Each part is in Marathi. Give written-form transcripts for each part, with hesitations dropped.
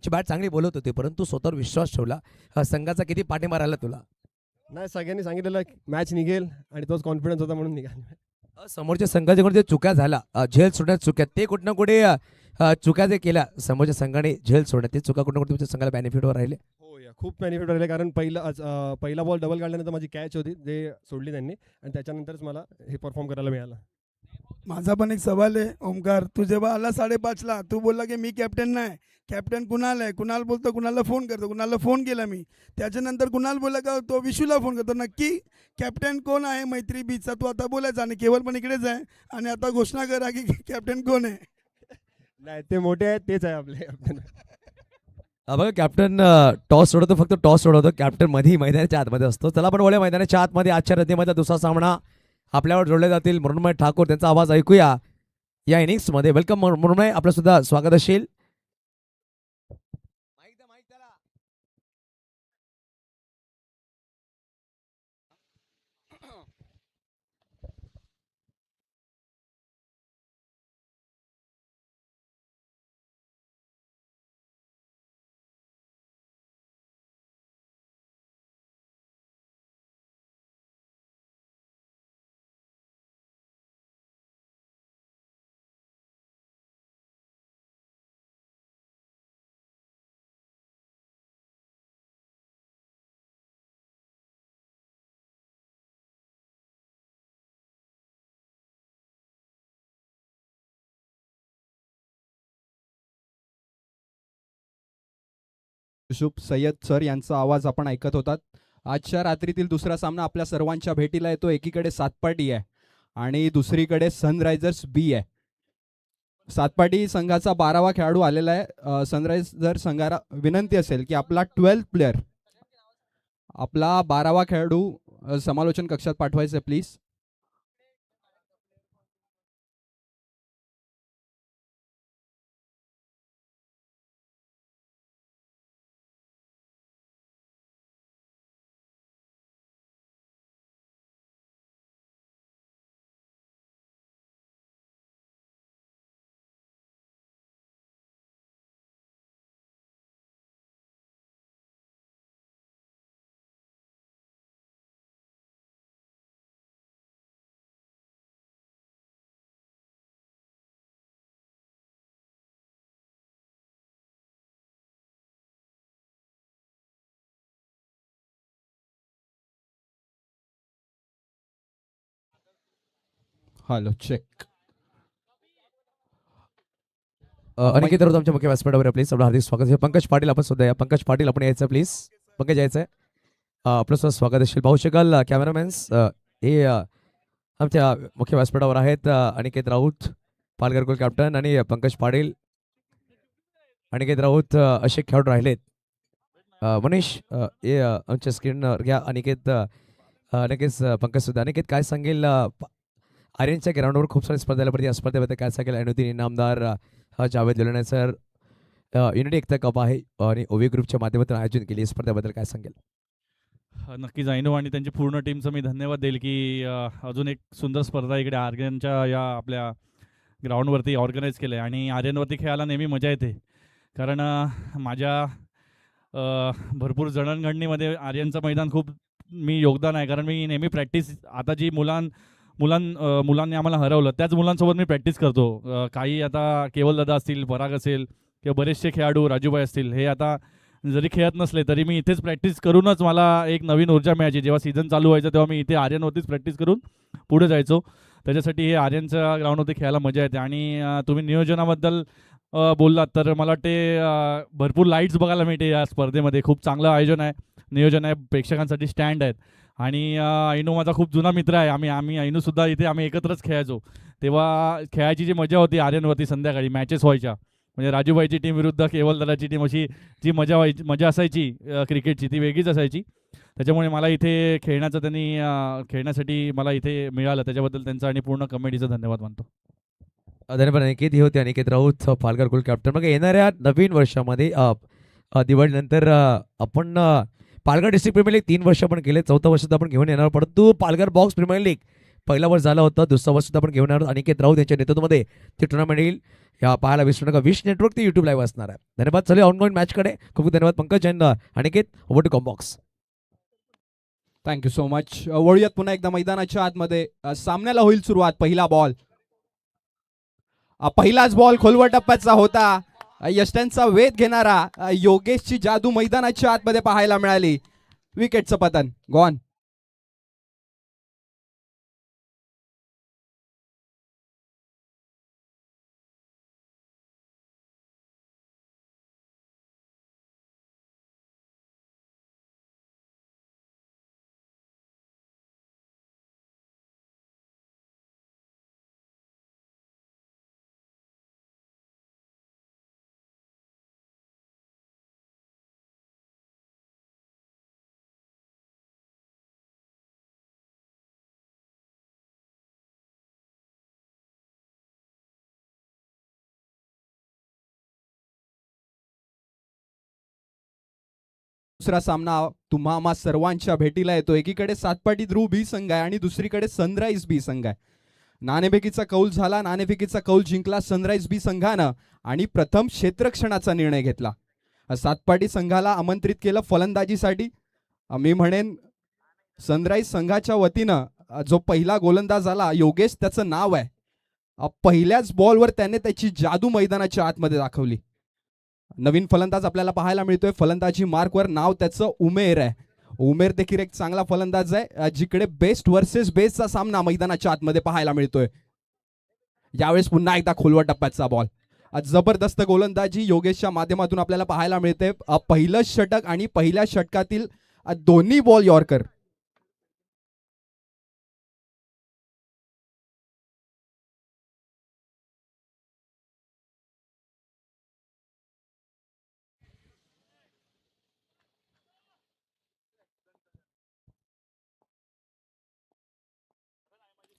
ची बॅट चांगली बोलत होती, परंतु स्वतःवर विश्वास ठेवला. संघाचा किती पाठिंबा राहिला तुला? नाही, सगळ्यांनी सांगितलेलं मॅच निघेल आणि तोच कॉन्फिडन्स होता म्हणून निघाला. समोरच्या संघाच्याकडून जे चुक्या झाल्या, झेल सोडण्यात चुक्या, ते कुठं ना कुठे चुक्या जे केल्या समोरच्या संघाने झेल सोडण्यात, ते चुका कुठं ना कुठे तुमच्या संघाला बेनिफिटवर राहिले. हो या खूप बेनिफिट राहिले, कारण पहिला बॉल डबल काढल्यानंतर माझी कॅच होती, जे सोडली त्यांनी, आणि त्याच्यानंतरच मला हे परफॉर्म करायला मिळालं. माझा पण एक सवाल आहे ओमकार, तू जेव्हा आला 5:30ला, तू बोलला की मी कॅप्टन नाही, कॅप्टन कुणाल आहे. कुणाल बोलतो कुणालला फोन करतो, कुणालला फोन केला मी. त्याच्यानंतर कुणाल बोलला का तो विशूला फोन करतो. नक्की कॅप्टन कोण आहे मैत्री बीचचा, तू आता बोलायचा. आणि केवळ पण इकडेच आहे, आणि आता घोषणा करा की कॅप्टन कोण आहे. नाही, ते मोठे आहेत, तेच आहे आपले कॅप्टन. बघा, कॅप्टन टॉस सोडवतो, फक्त टॉस सोडवतो. कॅप्टन मध्ये मैदानाच्या आतमध्ये असतो. चला पण वळूया मैदानाच्या आतमध्ये. आजच्या रद्दीमध्ये दुसरा सामना आपल्यावर जोडले जातील मृण्मय ठाकूर, त्यांचा आवाज ऐकूया या इनिंग्समध्ये. वेलकम मृण्मय, आपलं सुद्धा स्वागत असेल. युसुफ सय्यद सर यांचा आवाज आपण ऐकत होतात. आजच्या रात्रीतील दुसरा सामना आपल्या सर्वांच्या भेटीला येतो. एकीकडे सातपाटी आहे आणि दुसरीकडे सनरायझर्स बी आहे. सातपाटी संघाचा 12वा खेळाडू आलेला आहे. सनरायझर संघाला विनंती असेल की आपला 12th प्लेअर, आपला 12वा खेळाडू समालोचन कक्षात पाठवायचा please. Hello, check. Aniket Raut आमच्या मुख्य व्यासपीठावर प्लीज, आपलं हार्दिक स्वागत आहे. पंकज पाटील आपण सुद्धा या. पंकज पाटील आपण यायचं प्लीज. पंकज यायचं आहे. आपलं सुद्धा स्वागत असेल. भाऊ शकल कॅमेरामॅन्स हे आमच्या मुख्य व्यासपीठावर आहेत. अनिकेत राऊत पालघर गोल कॅप्टन आणि पंकज पाटील. अनिकेत राऊत असे खेळाडू राहिलेत. मनीष हे आमच्या स्क्रीनवर घ्या. अनिकेत पंकज सुद्धा. अनिकेत काय सांगेल, आर्यनच्या ग्राउंडवर खूप सारी स्पर्धा पडते, या स्पर्धेबद्दल काय सांगेल? अनुद्दीन इनामदार, जावेद लुलाने सर, युनिटी एकता कप आहे आणि ओवी ग्रुपच्या माध्यमातून आयोजन केली, स्पर्धेबद्दल काय सांगेल? नक्कीच ऐनू आणि त्यांची पूर्ण टीमचं मी धन्यवाद देईल की अजून एक सुंदर स्पर्धा इकडे आर्यनच्या या आपल्या ग्राउंडवरती ऑर्गनाईज केलं आहे. आणि आर्यनवरती खेळायला नेहमी मजा येते, कारण माझ्या भरपूर जडणघडणीमध्ये आर्यनचं मैदान खूप मी योगदान आहे, कारण मी नेहमी प्रॅक्टिस, आता जी मुलांनी आम्हाला हरवलं त्याच मुलांसोबत मी प्रॅक्टिस करतो. काही आता केवलदादा असतील, पराग असेल, किंवा बरेचसे खेळाडू राजूभाई असतील, हे आता जरी खेळत नसले तरी मी इथेच प्रॅक्टिस करूनच मला एक नवीन ऊर्जा मिळायची. जेव्हा सीझन चालू व्हायचं तेव्हा मी इथे आर्यनवरतीच प्रॅक्टिस करून पुढे जायचो. त्याच्यासाठी हे आर्यनच्या ग्राउंडवरती खेळायला मजा येते. आणि तुम्ही नियोजनाबद्दल बोललात तर मला वाटते भरपूर लाईट्स बघायला मिळते या स्पर्धेमध्ये. खूप चांगलं आयोजन आहे, नियोजन आहे, प्रेक्षकांसाठी स्टँड आहेत. आणि ऐनू माझा खूप जुना मित्र आहे. आम्ही ऐनूसुद्धा इथे आम्ही एकत्रच खेळायचो. तेव्हा खेळायची जी मजा होती आर्यनवरती, संध्याकाळी मॅचेस व्हायच्या, म्हणजे राजूभाईची टीम विरुद्ध केवलदादाची टीम, अशी जी मजा असायची क्रिकेटची, ती वेगळीच असायची. त्याच्यामुळे मला इथे खेळण्यासाठी मला इथे मिळालं, त्याच्याबद्दल त्यांचा आणि पूर्ण कमिटीचा धन्यवाद मानतो. धन्यवाद अनिकेत. हे होते अनिकेत राऊत, पालघर गोल कॅप्टन. मग येणाऱ्या नवीन वर्षामध्ये दिवाळीनंतर आपण पालघर डिस्ट्रिक्ट प्रीमियर लीग 3 वर्ष आपण केले, 4थं वर्ष आपण घेऊन येणार. परंतु पालघर बॉक्स प्रीमियर लीग पहिला वर्ष झालं होतं, दुसरा वर्ष सुद्धा आपण घेऊन येणार आहोत. अनिकेत राऊत यांच्या नेतृत्वामध्ये ती टुर्नामेंट येईल. या पाहायला विसरू नका. विश नेटवर्क ते युट्यूब लाईव्ह असणार आहे. धन्यवाद. चले ऑनगोईंग मॅचकडे. खूप खूप धन्यवाद Pankaj and Aniket. Over to combox. Thank you so much. वळूयात पुन्हा एकदा मैदानाच्या आतमध्ये. सामन्याला होईल सुरुवात. पहिला बॉल, पहिलाच बॉल खोलवर टप्प्याचा होता. यष्ट्यांचा वेध घेणारा योगेशची जादू मैदानाच्या आतमध्ये पाहायला मिळाली. विकेटचं पतन. गॉन. दुसरा सामना तुम्हा आम्हा सर्वांच्या भेटीला येतो. एकीकडे सातपाटी ध्रुव बी संघ आहे आणि दुसरीकडे सनराईज बी संघ आहे. नाणेफेकीचा कौल झाला. नाणेफेकीचा कौल जिंकला सनराईज बी संघानं आणि प्रथम क्षेत्ररक्षणाचा निर्णय घेतला. सातपाटी संघाला आमंत्रित केलं फलंदाजीसाठी. मी म्हणेन सनराईज संघाच्या वतीनं जो पहिला गोलंदाज आला योगेश, त्याचं नाव आहे. पहिल्याच बॉलवर त्याने त्याची जादू मैदानाच्या आतमध्ये दाखवली. नवीन फलंदाज आपल्याला पाहायला मिळतोय. फलंदाजी मार्कवर नाव त्याचं उमेर आहे. उमेर देखील एक चांगला फलंदाज आहे, जिकडे बेस्ट वर्सेस बेस्टचा सामना मैदानाच्या आतमध्ये पाहायला मिळतोय. यावेळेस पुन्हा एकदा खोलवर टप्प्याचा बॉल. जबरदस्त गोलंदाजी योगेशच्या माध्यमातून आपल्याला पाहायला मिळते. पहिलं षटक आणि पहिल्या षटकातील दोन्ही बॉल यॉर्कर.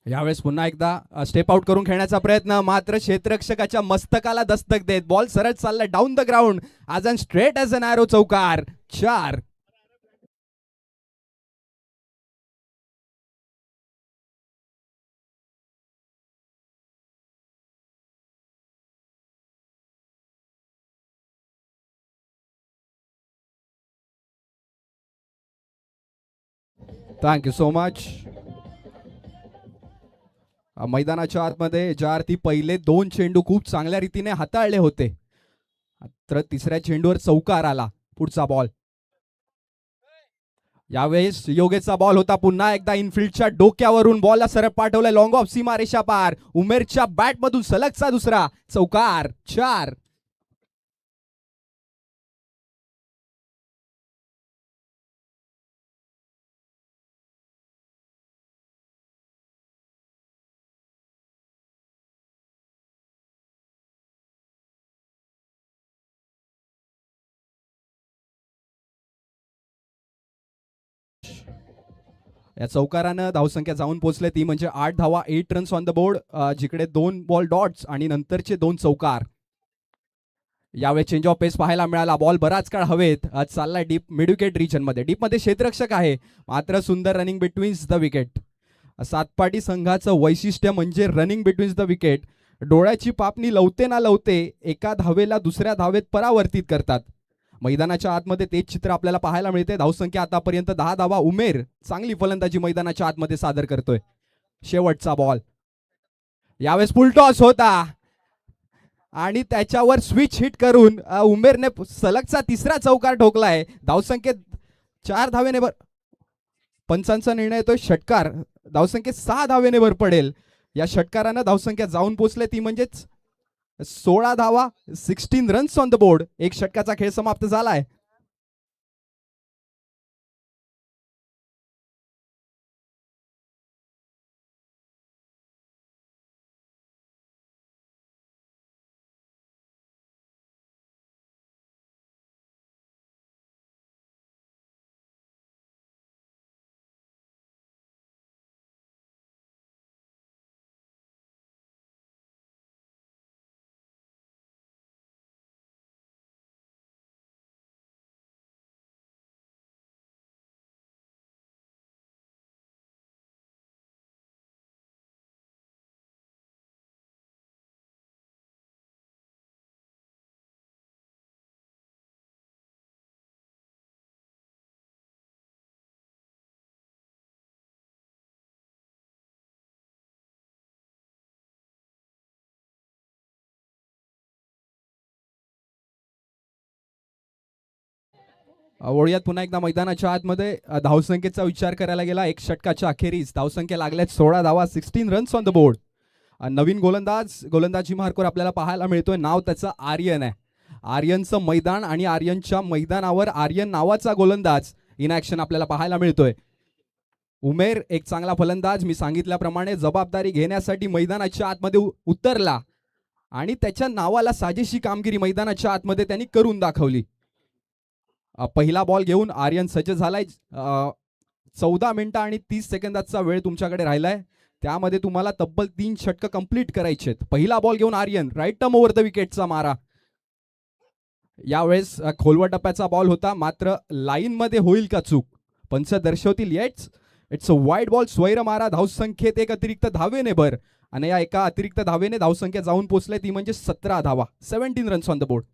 यावेळेस पुन्हा एकदा स्टेप आउट करून खेळण्याचा प्रयत्न, मात्र क्षेत्ररक्षकाच्या मस्तकाला दस्तक देत बॉल सरळ चालला डाऊन द ग्राउंड. आज अन स्ट्रेट एज अन एरो. चौकार. 4. Thank you so much. मैदानाच्या आतमध्ये ज्या अर्थी पहिले 2 चेंडू खूप चांगल्या रीतीने हाताळले होते, तर तिसऱ्या चेंडूवर चौकार आला. पुढचा बॉल. यावेळेस योगेशचा बॉल होता. पुन्हा एकदा इनफिल्डच्या डोक्यावरून बॉलला सरळ पाठवलाय लॉंग ऑफ सीमारेषा पार. उमेरच्या बॅटमधून सलगचा दुसरा. चौकार. 4. या चौकारानं धावसंख्या जाऊन पोहोचले ती म्हणजे 8 धावा. 8 रन्स ऑन द बोर्ड, जिकडे 2 बॉल डॉट्स आणि नंतरचे 2 चौकार. यावेळी चेंज ऑफ पेस पाहायला मिळाला. बॉल बराच काळ हवेत चाललाय डीप मिड विकेट रिजन मध्ये. डीप मध्ये क्षेत्ररक्षक आहे, मात्र सुंदर रनिंग बिटवीन्स द विकेट. सातपाटी संघाचं वैशिष्ट्य म्हणजे रनिंग बिटवीन्स द विकेट. डोळ्याची पापणी लवते ना लवते एका धावेला दुसऱ्या धावेत परावर्तित करतात. मैदानाच्या आतमध्ये तेच चित्र आपल्याला पाहायला मिळते. धावसंख्या आतापर्यंत 10 धावा. उमेर चांगली फलंदाजी मैदानाच्या आतमध्ये सादर करतोय. शेवटचा बॉल. यावेळेस फुल टॉस होता आणि त्याच्यावर स्विच हिट करून उमेरने सलगचा तिसरा चौकार ठोकलाय. धावसंख्येत 4 धावेने पंचांचा निर्णय येतोय षटकार. धावसंख्येत 6 धावेने भर पडेल. या षटकारानं धावसंख्या जाऊन पोहोचले ती म्हणजेच 16 धावा. 16 रन्स ऑन द बोर्ड. एक षटकाचा खेळ समाप्त झालाय. वळूयात पुन्हा एकदा मैदानाच्या आतमध्ये. धावसंख्येचा विचार करायला गेला एक षटकाच्या अखेरीस धावसंख्या लागल्यात 16 धावा, 16 रन्स ऑन द बोर्ड. नवीन गोलंदाजी मार्कवर आपल्याला पाहायला मिळतोय. नाव त्याचं आर्यन आहे. आर्यनचं मैदान आणि आर्यनच्या मैदानावर आर्यन नावाचा गोलंदाज इन ॲक्शन आपल्याला पाहायला मिळतोय. उमेर एक चांगला फलंदाज, मी सांगितल्याप्रमाणे जबाबदारी घेण्यासाठी मैदानाच्या आतमध्ये उतरला आणि त्याच्या नावाला साजेशी कामगिरी मैदानाच्या आतमध्ये त्यांनी करून दाखवली. पहिला बॉल घेऊन आर्यन सज्ज झालाय. 14 मिनिटं आणि 30 सेकंदाचा वेळ तुमच्याकडे राहिलाय. त्यामध्ये तुम्हाला तब्बल 3 षटकं कंप्लीट करायचे आहेत. पहिला बॉल घेऊन Aryan right arm over the विकेटचा मारा. यावेळेस खोलवर टप्प्याचा बॉल होता, मात्र लाईन मध्ये होईल का चूक पंच दर्शवतील. It's a wide ball. स्वैर मारा. धावसंख्येत एक अतिरिक्त धावेने भर आणि या एका अतिरिक्त धावेने धावसंख्या जाऊन पोहोचले ती म्हणजे 17 धावा, 17 रन्स ऑन द बोर्ड.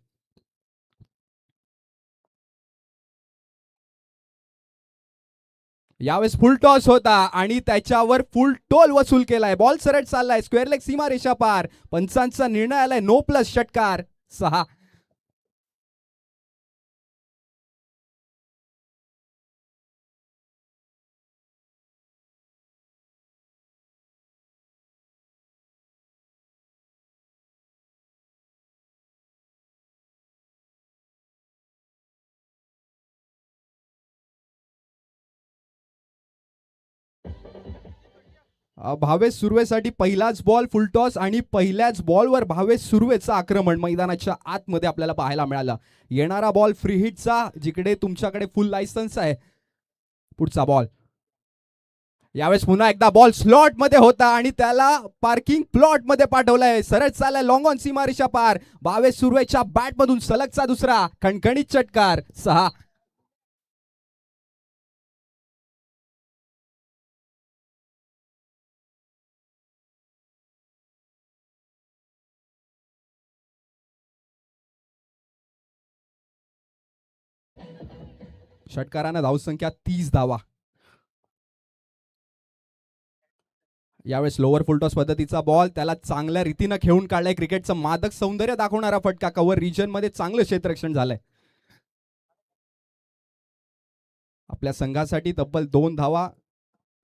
यावेळेस फुल टॉस होता आणि त्याच्यावर फुल टोल वसूल केलाय. बॉल सरळ चाललाय स्क्वेअर लेग सीमा रेषा पार. पंचांचा निर्णय आलाय नो प्लस षटकार 6. भावेश सुर्वेसाठी पहिलाच बॉल फुल टॉस आणि पहिल्याच बॉलवर भावेश सुर्वेचं आक्रमण मैदानाच्या आतमध्ये आपल्याला पाहायला मिळालं. येणारा बॉल फ्री हिटचा, जिकडे तुमच्याकडे फुल लायसन्स आहे. पुढचा बॉल यावेळेस पुन्हा एकदा बॉल स्लॉट मध्ये होता आणि त्याला पार्किंग प्लॉट मध्ये पाठवलंय. सरळ चाललाय लॉंग ऑन सीमारेषा पार. भावेश सुर्वेच्या बॅट मधून सलगचा दुसरा खणखणीत षटकार 6. षटकारानं धावसंख्या 30 धावा. यावेळेस लोअर फुलटॉस पद्धतीचा बॉल, त्याला चांगल्या रीतीनं खेळून काढलाय. क्रिकेटचं मादक सौंदर्य दाखवणारा फटका. कव्हर रिजन मध्ये चांगलं क्षेत्ररक्षण झालंय. आपल्या संघासाठी तब्बल 2 धावा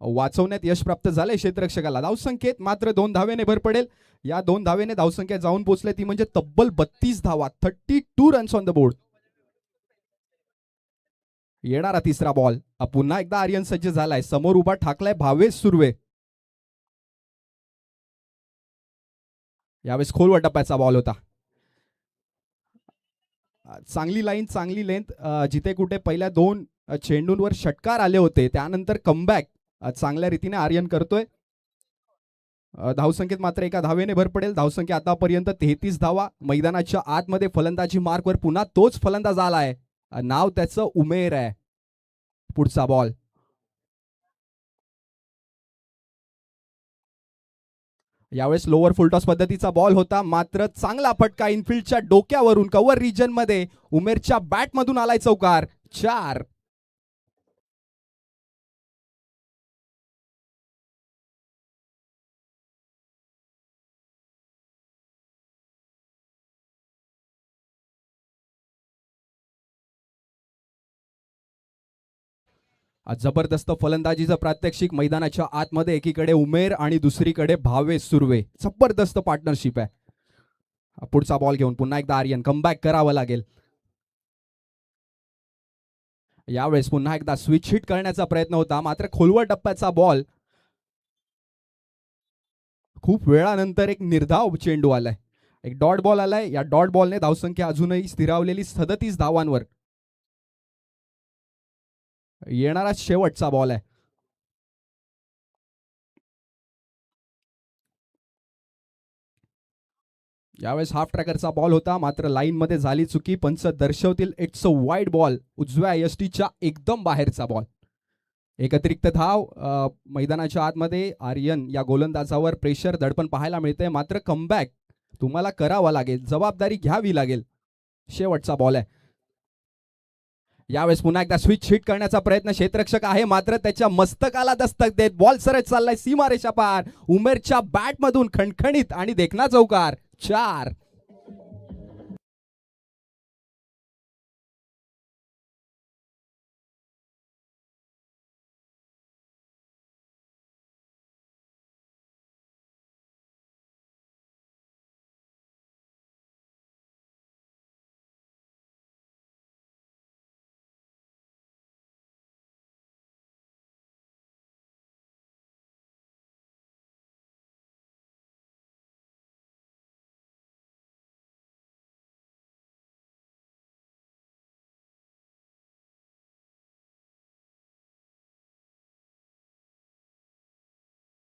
वाचवण्यात यश प्राप्त झालंय क्षेत्ररक्षकाला. धावसंख्येत मात्र 2 धावेने भर पडेल. या 2 धावेने धावसंख्या जाऊन पोहोचले ती म्हणजे तब्बल 32 धावा, 32 रन्स ऑन द बोर्ड. येणारा तिसरा बॉल. पुन्हा एकदा आर्यन सज्ज झालाय. समोर उभा ठाकलाय भावेश सुर्वे. यावेळेस खोलवर टप्प्याचा बॉल होता. चांगली लाईन, चांगली लेंथ. जिथे कुठे पहिल्या 2 चेंडूंवर षटकार आले होते त्यानंतर कमबॅक चांगल्या रीतीने आर्यन करतोय. धावसंख्येत मात्र एका धावेने भर पडेल. धावसंख्या आतापर्यंत 33 धावा. मैदानाच्या आतमध्ये फलंदाजी मार्कवर पुन्हा तोच फलंदाज आलाय. नाव त्याचं उमेर आहे. पुढचा बॉल. यावेळेस लोअर फुलटॉस पद्धतीचा बॉल होता, मात्र चांगला फटका इनफिल्डच्या डोक्यावरून कव्हर रिजन मध्ये उमेरच्या बॅट मधून आलाय चौकार 4. जबरदस्त फलंदाजीचं प्रात्यक्षिक मैदानाच्या आतमध्ये. एकीकडे उमेर आणि दुसरीकडे भावेश सुर्वे. जबरदस्त पार्टनरशिप आहे. पुढचा बॉल घेऊन पुन्हा एकदा आर्यन. कमबॅक करावं लागेल. यावेळेस पुन्हा एकदा स्विच हिट करण्याचा प्रयत्न होता, मात्र खोलवर टप्प्याचा बॉल. खूप वेळानंतर एक निर्धाव चेंडू आलाय. एक डॉट बॉल आलाय. या डॉट बॉलने धावसंख्या अजूनही स्थिरावलेली 37 धावांवर. येणारा शेवटचा बॉल आहे. यावेळेस हाफ ट्रॅकरचा बॉल होता, मात्र लाईन मध्ये झाली चुकी. पंच दर्शवतील इट्स अ वाईड बॉल. उजव्या यष्टीच्या एकदम बाहेरचा बॉल. एक अतिरिक्त धाव. मैदानाच्या आतमध्ये आर्यन या गोलंदाजावर प्रेशर दडपण पाहायला मिळते, मात्र कमबॅक तुम्हाला करावा लागेल, जबाबदारी घ्यावी लागेल. शेवटचा बॉल आहे. यावेळेस पुन्हा एकदा स्विच हिट करण्याचा प्रयत्न. क्षेत्ररक्षक आहे, मात्र त्याच्या मस्तकाला दस्तक देत बॉल सरळ चाललाय सीमारेषा पार. उमेरच्या बॅट मधून खणखणीत आणि देखना चौकार 4.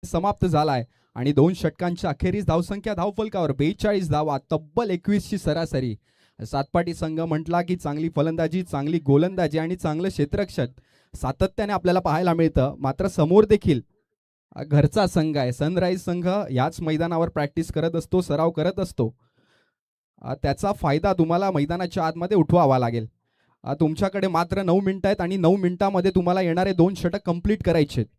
समाप्त झालाय आणि 2 षटकांच्या अखेरीस धावसंख्या धावफलकावर 42 धावा, तब्बल 21 ची सरासरी. सातपाटी संघ म्हटला की चांगली फलंदाजी, चांगली गोलंदाजी आणि चांगलं क्षेत्ररक्षण सातत्याने आपल्याला पाहायला मिळतं. मात्र समोर देखील घरचा संघ आहे. सनराईज संघ याच मैदानावर प्रॅक्टिस करत असतो, सराव करत असतो. त्याचा फायदा तुम्हाला मैदानाच्या आतमध्ये उठवावा लागेल. तुमच्याकडे मात्र 9 मिनिटं आहेत आणि 9 मिनिटांमध्ये तुम्हाला येणारे 2 षटक कंप्लीट करायचे आहेत.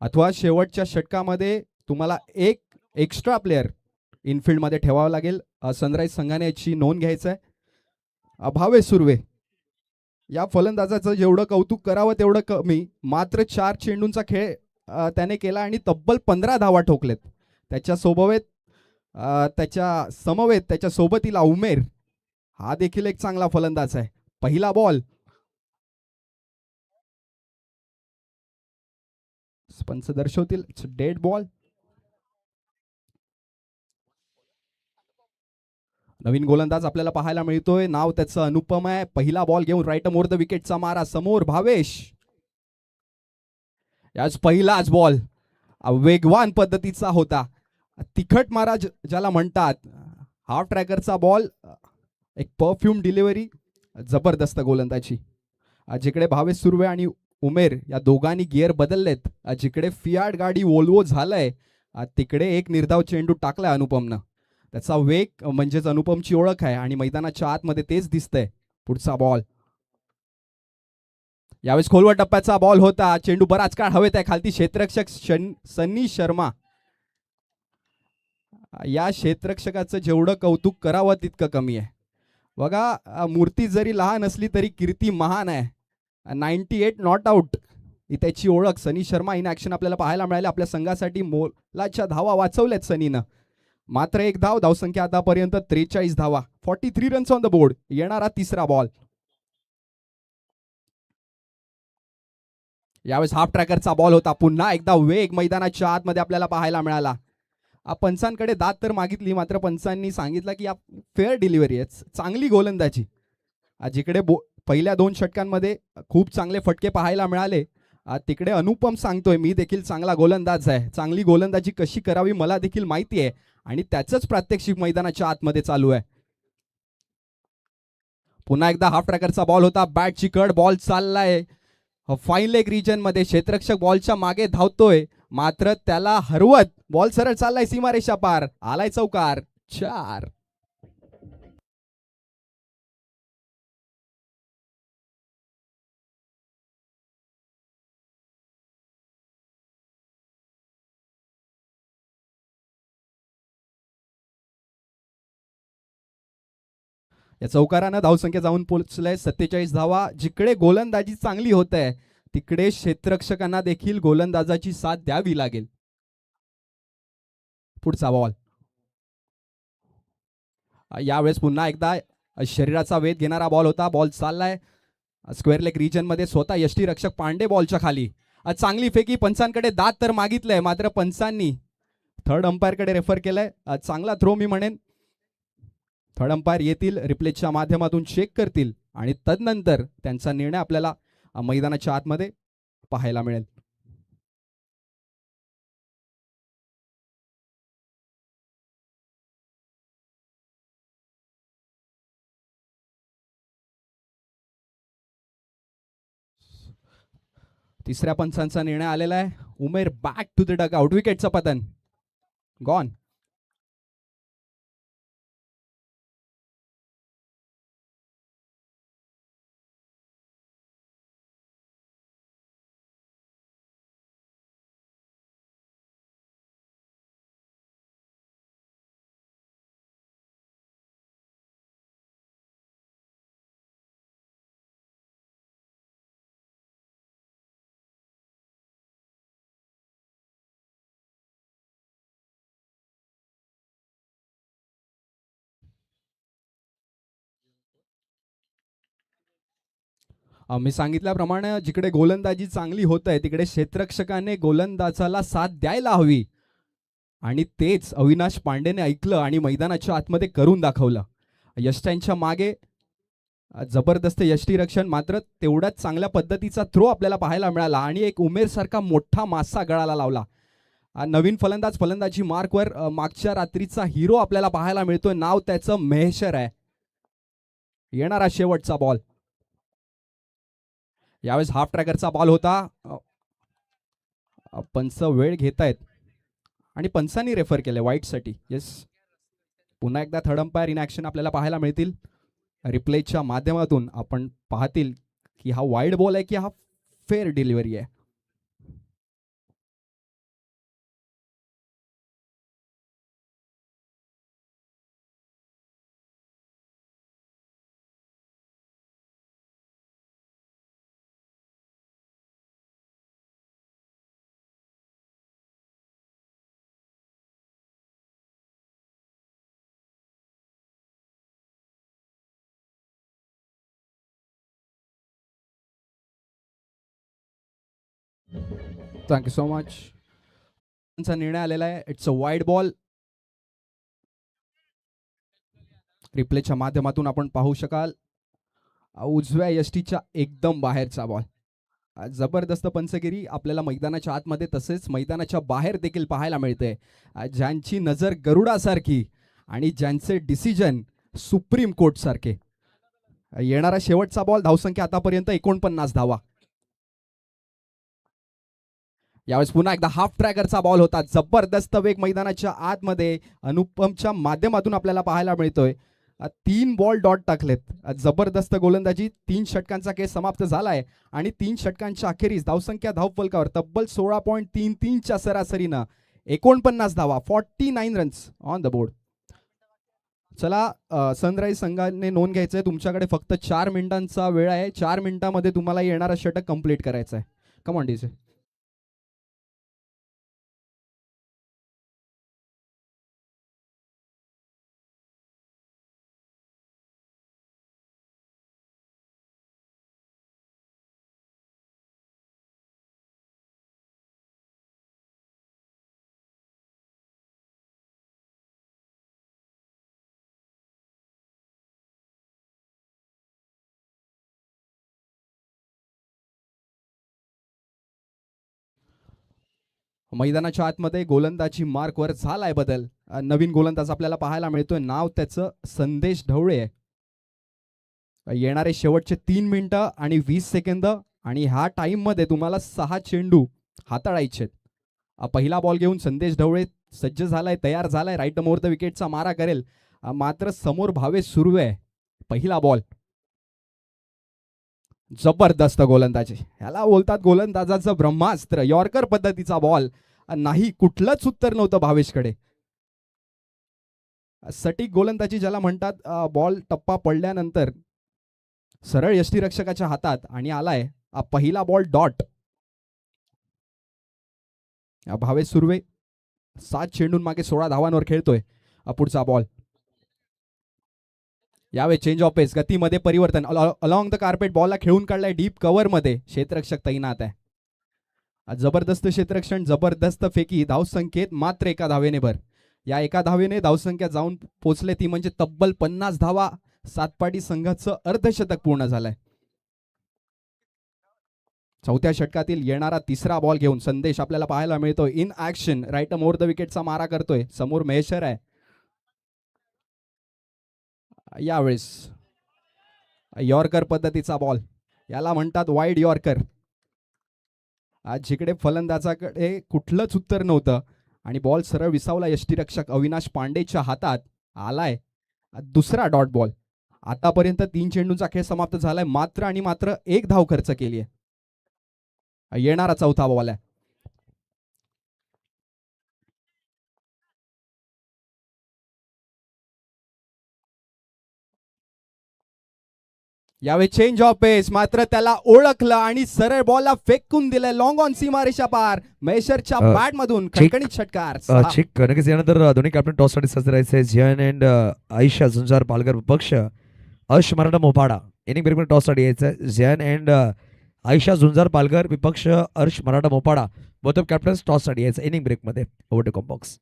अथवा शेवटच्या षटकामध्ये तुम्हाला एक एक्स्ट्रा प्लेअर इनफिल्डमध्ये ठेवावा लागेल. सनराईज संघाने याची नोंद घ्यायचं आहे. भावेश सुर्वे या फलंदाजाचं जेवढं कौतुक करावं तेवढं कमी. मात्र 4 चेंडूंचा खेळ त्याने केला आणि तब्बल 15 धावा ठोकलेत. त्याच्या समवेत त्याच्या सोबतीला उमेर हा देखील एक चांगला फलंदाज आहे. पहिला बॉल पंच दर्शवतील डेड बॉल. नवीन गोलंदाज आपल्याला पाहायला मिळतोय, नाव त्याचं अनुपम आहे. पहिला बॉल घेऊन राईट मोर द विकेटचा मारा. समोर भावेश. याच पहिलाच बॉल वेगवान पद्धतीचा होता, तिखट मारा ज्याला म्हणतात. हाफ ट्रॅकरचा बॉल, एक परफ्यूम डिलिव्हरी, जबरदस्त गोलंदाजी. जिकडे भावेश सुर्वे आणि उमेर या दोघांनी गिअर बदललेत, जिकडे फियाट गाडी वोल्वो झालंय, तिकडे एक निर्धाव चेंडू टाकलाय अनुपमनं. त्याचा वेग म्हणजेच अनुपमची ओळख आहे आणि मैदानाच्या आतमध्ये तेच दिसतंय. पुढचा बॉल यावेळेस खोलवर टप्प्याचा बॉल होता. चेंडू बराच काळ हवेत आहे. खालती क्षेत्ररक्षक सन्नी शर्मा. या क्षेत्ररक्षकाचं जेवढं कौतुक करावं तितकं कमी आहे. बघा, मूर्ती जरी लहान असली तरी कीर्ती महान आहे. 98 नॉट आउट ही त्याची ओळख. सनी शर्मा इन ॲक्शन आपल्याला पाहायला मिळाले. आपल्या संघासाठी मोलाच्या धावा वाचवल्यात सनीनं. मात्र एक धावसंख्या आतापर्यंत 43 धावा, 43 रन्स ऑन द बोर्ड. येणारा तिसरा बॉल यावेळेस हाफ ट्रॅकरचा बॉल होता. पुन्हा एकदा वेग मैदानाच्या आतमध्ये आपल्याला पाहायला मिळाला. पंचांकडे दाद तर मागितली, मात्र पंचांनी सांगितलं की फेअर डिलिव्हरी आहे, चांगली गोलंदाजी. जिकडे पहिल्या 2 षटकांमध्ये खूप चांगले फटके पाहायला मिळाले, तिकडे अनुपम सांगतोय मी देखील चांगला गोलंदाज आहे. चांगली गोलंदाजी कशी करावी मला देखील माहिती आहे आणि त्याचंच प्रात्यक्षिक मैदानाच्या आतमध्ये चालू आहे. पुन्हा एकदा हाफ ट्रॅकरचा बॉल होता. बॅटची कड, बॉल चाललाय फाईन लेग रिजन मध्ये. क्षेत्ररक्षक बॉलच्या मागे धावतोय, मात्र त्याला हरवत बॉल सरळ चाललाय सीमारेषा पार. आलाय चौकार. 4. या चौकारानं धावसंख्या जाऊन पोहोचलंय 47 धावा. जिकडे गोलंदाजी चांगली होत आहे, तिकडे क्षेत्ररक्षकांना देखील गोलंदाजाची साथ द्यावी लागेल. पुढचा बॉल यावेळेस पुन्हा एकदा शरीराचा वेध घेणारा बॉल होता. बॉल चाललाय स्क्वेअर लेग रिजन मध्ये. स्वतः यष्टीरक्षक पांडे बॉलच्या खाली. चांगली फेकी. पंचांकडे दाद तर मागितलंय, मात्र पंचांनी थर्ड अंपायरकडे रेफर केलंय. चांगला थ्रो मी म्हणेन. थर्ड अंपायर येतील, रिप्लेच्या माध्यमातून चेक करतील आणि तदनंतर त्यांचा निर्णय आपल्याला मैदानाच्या आतमध्ये पाहायला मिळेल. तिसऱ्या पंचांचा निर्णय आलेला आहे. Umer back to the dugout. विकेटचं पतन गॉन. मी सांगितल्याप्रमाणे जिकडे गोलंदाजी चांगली होत आहे, तिकडे क्षेत्ररक्षकाने गोलंदाजाला साथ द्यायला हवी आणि तेच अविनाश पांडेने ऐकलं आणि मैदानाच्या आतमध्ये करून दाखवलं. यष्ट्यांच्या मागे जबरदस्त यष्टीरक्षण, मात्र तेवढ्याच चांगल्या पद्धतीचा थ्रो आपल्याला पाहायला मिळाला आणि एक उमेर सारखा मोठा मासा गळाला लावला. नवीन फलंदाज फलंदाजी मार्कवर मागच्या रात्रीचा हिरो आपल्याला पाहायला मिळतोय. नाव त्याचं महेश्वर आहे. येणारा शेवटचा बॉल. यावेळेस हाफ ट्रॅकरचा बॉल होता. पंच वेळ घेतायत आणि पंचांनी रेफर केले वाईटसाठी. येस, पुन्हा एकदा थर्ड अंपायर इन ॲक्शन आपल्याला पाहायला मिळतील. रिप्लेच्या माध्यमातून आपण पाहतील की हा वाईड बॉल आहे की हा फेअर डिलिव्हरी आहे. Thank you so much. चा निर्णय आलेला आहे. It's a wide ball. रिप्लेच्या माध्यमातून आपण पाहू शकाल उजव्या यष्टीच्या एकदम बाहेरचा बॉल. जबरदस्त पंचगिरी आपल्याला मैदानाच्या आतमध्ये तसेच मैदानाच्या बाहेर देखील पाहायला मिळते. ज्यांची नजर गरुडासारखी आणि ज्यांचे डिसिजन सुप्रीम कोर्ट सारखे. येणारा शेवटचा बॉल. धावसंख्या आतापर्यंत 49 धावा. यावेळेस पुन्हा एकदा हाफ ट्रॅकरचा बॉल होता. जबरदस्त वेग मैदानाच्या आतमध्ये अनुपमच्या माध्यमातून आपल्याला पाहायला मिळतोय. 3 बॉल डॉट टाकलेत. जबरदस्त गोलंदाजी. 3 षटकांचा खेळ समाप्त झालाय आणि 3 षटकांच्या अखेरीस धावसंख्या धावफलकावर तब्बल 16.33च्या सरासरीनं 49 धावा, 49 रन्स ऑन द बोर्ड. चला, सनराईज संघाने नोंद घ्यायचंय. तुमच्याकडे फक्त 4 मिनिटांचा वेळ आहे. 4 मिनिटांमध्ये तुम्हाला येणारा षटक कंप्लीट करायचं आहे. Come on DJ. मैदानाच्या आतमध्ये गोलंदाजी मार्कवर झालाय बदल. नवीन गोलंदाज आपल्याला पाहायला मिळतोय. नाव त्याचं संदेश ढवळे आहे. येणारे शेवटचे 3 मिनिटं आणि 20 सेकंद आणि ह्या टाइम मध्ये तुम्हाला 6 चेंडू हाताळायचे. पहिला बॉल घेऊन संदेश ढवळे सज्ज झालाय, तयार झालाय. राईट मोर द विकेटचा मारा करेल. मात्र समोर भावेश सुर्वे. पहिला बॉल. जबरदस्त गोलंदाजी. ह्याला बोलतात गोलंदाजाचं ब्रह्मास्त्र. यॉर्कर पद्धतीचा बॉल. नाही, कुठलंच उत्तर नव्हतं भावेशकडे. सटीक गोलंदाजी ज्याला म्हणतात. बॉल टप्पा पडल्यानंतर सरळ यष्टीरक्षकाच्या हातात आणि आलाय पहिला बॉल डॉट. भावेश सुर्वे 7 चेंडून मागे 16 धावांवर खेळतोय. पुढचा बॉल. यावेळी चेंज ऑफ पेस. गतीमध्ये परिवर्तन. अलॉंग द कार्पेट बॉलला खेळून काढलाय डीप कव्हर मध्ये. क्षेत्ररक्षक तैनात आहे. जबरदस्त क्षेत्ररक्षण, जबरदस्त फेकी. धावसंख्येत मात्र 1 धावेने भर. या 1 धावेने धावसंख्या जाऊन पोचले ती म्हणजे तब्बल 50 धावा. सातपाटी संघाचं अर्धशतक पूर्ण झालंय. चौथ्या षटकातील येणारा तिसरा बॉल घेऊन संदेश आपल्याला पाहायला मिळतोय. In action. Right more the विकेटचा मारा करतोय. समोर महेश्वर आहे. यावेळेस यॉर्कर पद्धतीचा बॉल. याला म्हणतात वाईड यॉर्कर. आज जिकडे फलंदाजाकडे कुठलंच उत्तर नव्हतं आणि बॉल सरळ विसावला यष्टीरक्षक अविनाश पांडेच्या हातात. आलाय दुसरा डॉट बॉल. आतापर्यंत 3 चेंडूंचा खेळ समाप्त झालाय. मात्र आणि मात्र 1 धाव खर्च केली आहे. येणारा चौथा बॉल आहे. यावेळी चेंज ऑफ पेस. मात्र त्याला ओळखलं आणि सरळ बॉलला फेकून दिलंय लॉंग ऑन सीमारेषा पार. महेश्वरच्या बॅट मधून खणखणीत षटकार. ठीक. नक्कीच यानंतर दोन्ही कॅप्टन टॉससाठी सज्ज राहायचे. जियान अँड आयशा झुंजार पालघर पक्ष अर्श मराठा मोपाडा. इनिंग ब्रेक मध्ये टॉससाठी यायचं. जियान अँड आयशा झुंजार पालघर विपक्ष Arsh Maratha Mopada. Both of captains टॉससाठी यायचं इनिंग ब्रेक मध्ये. Over to combox.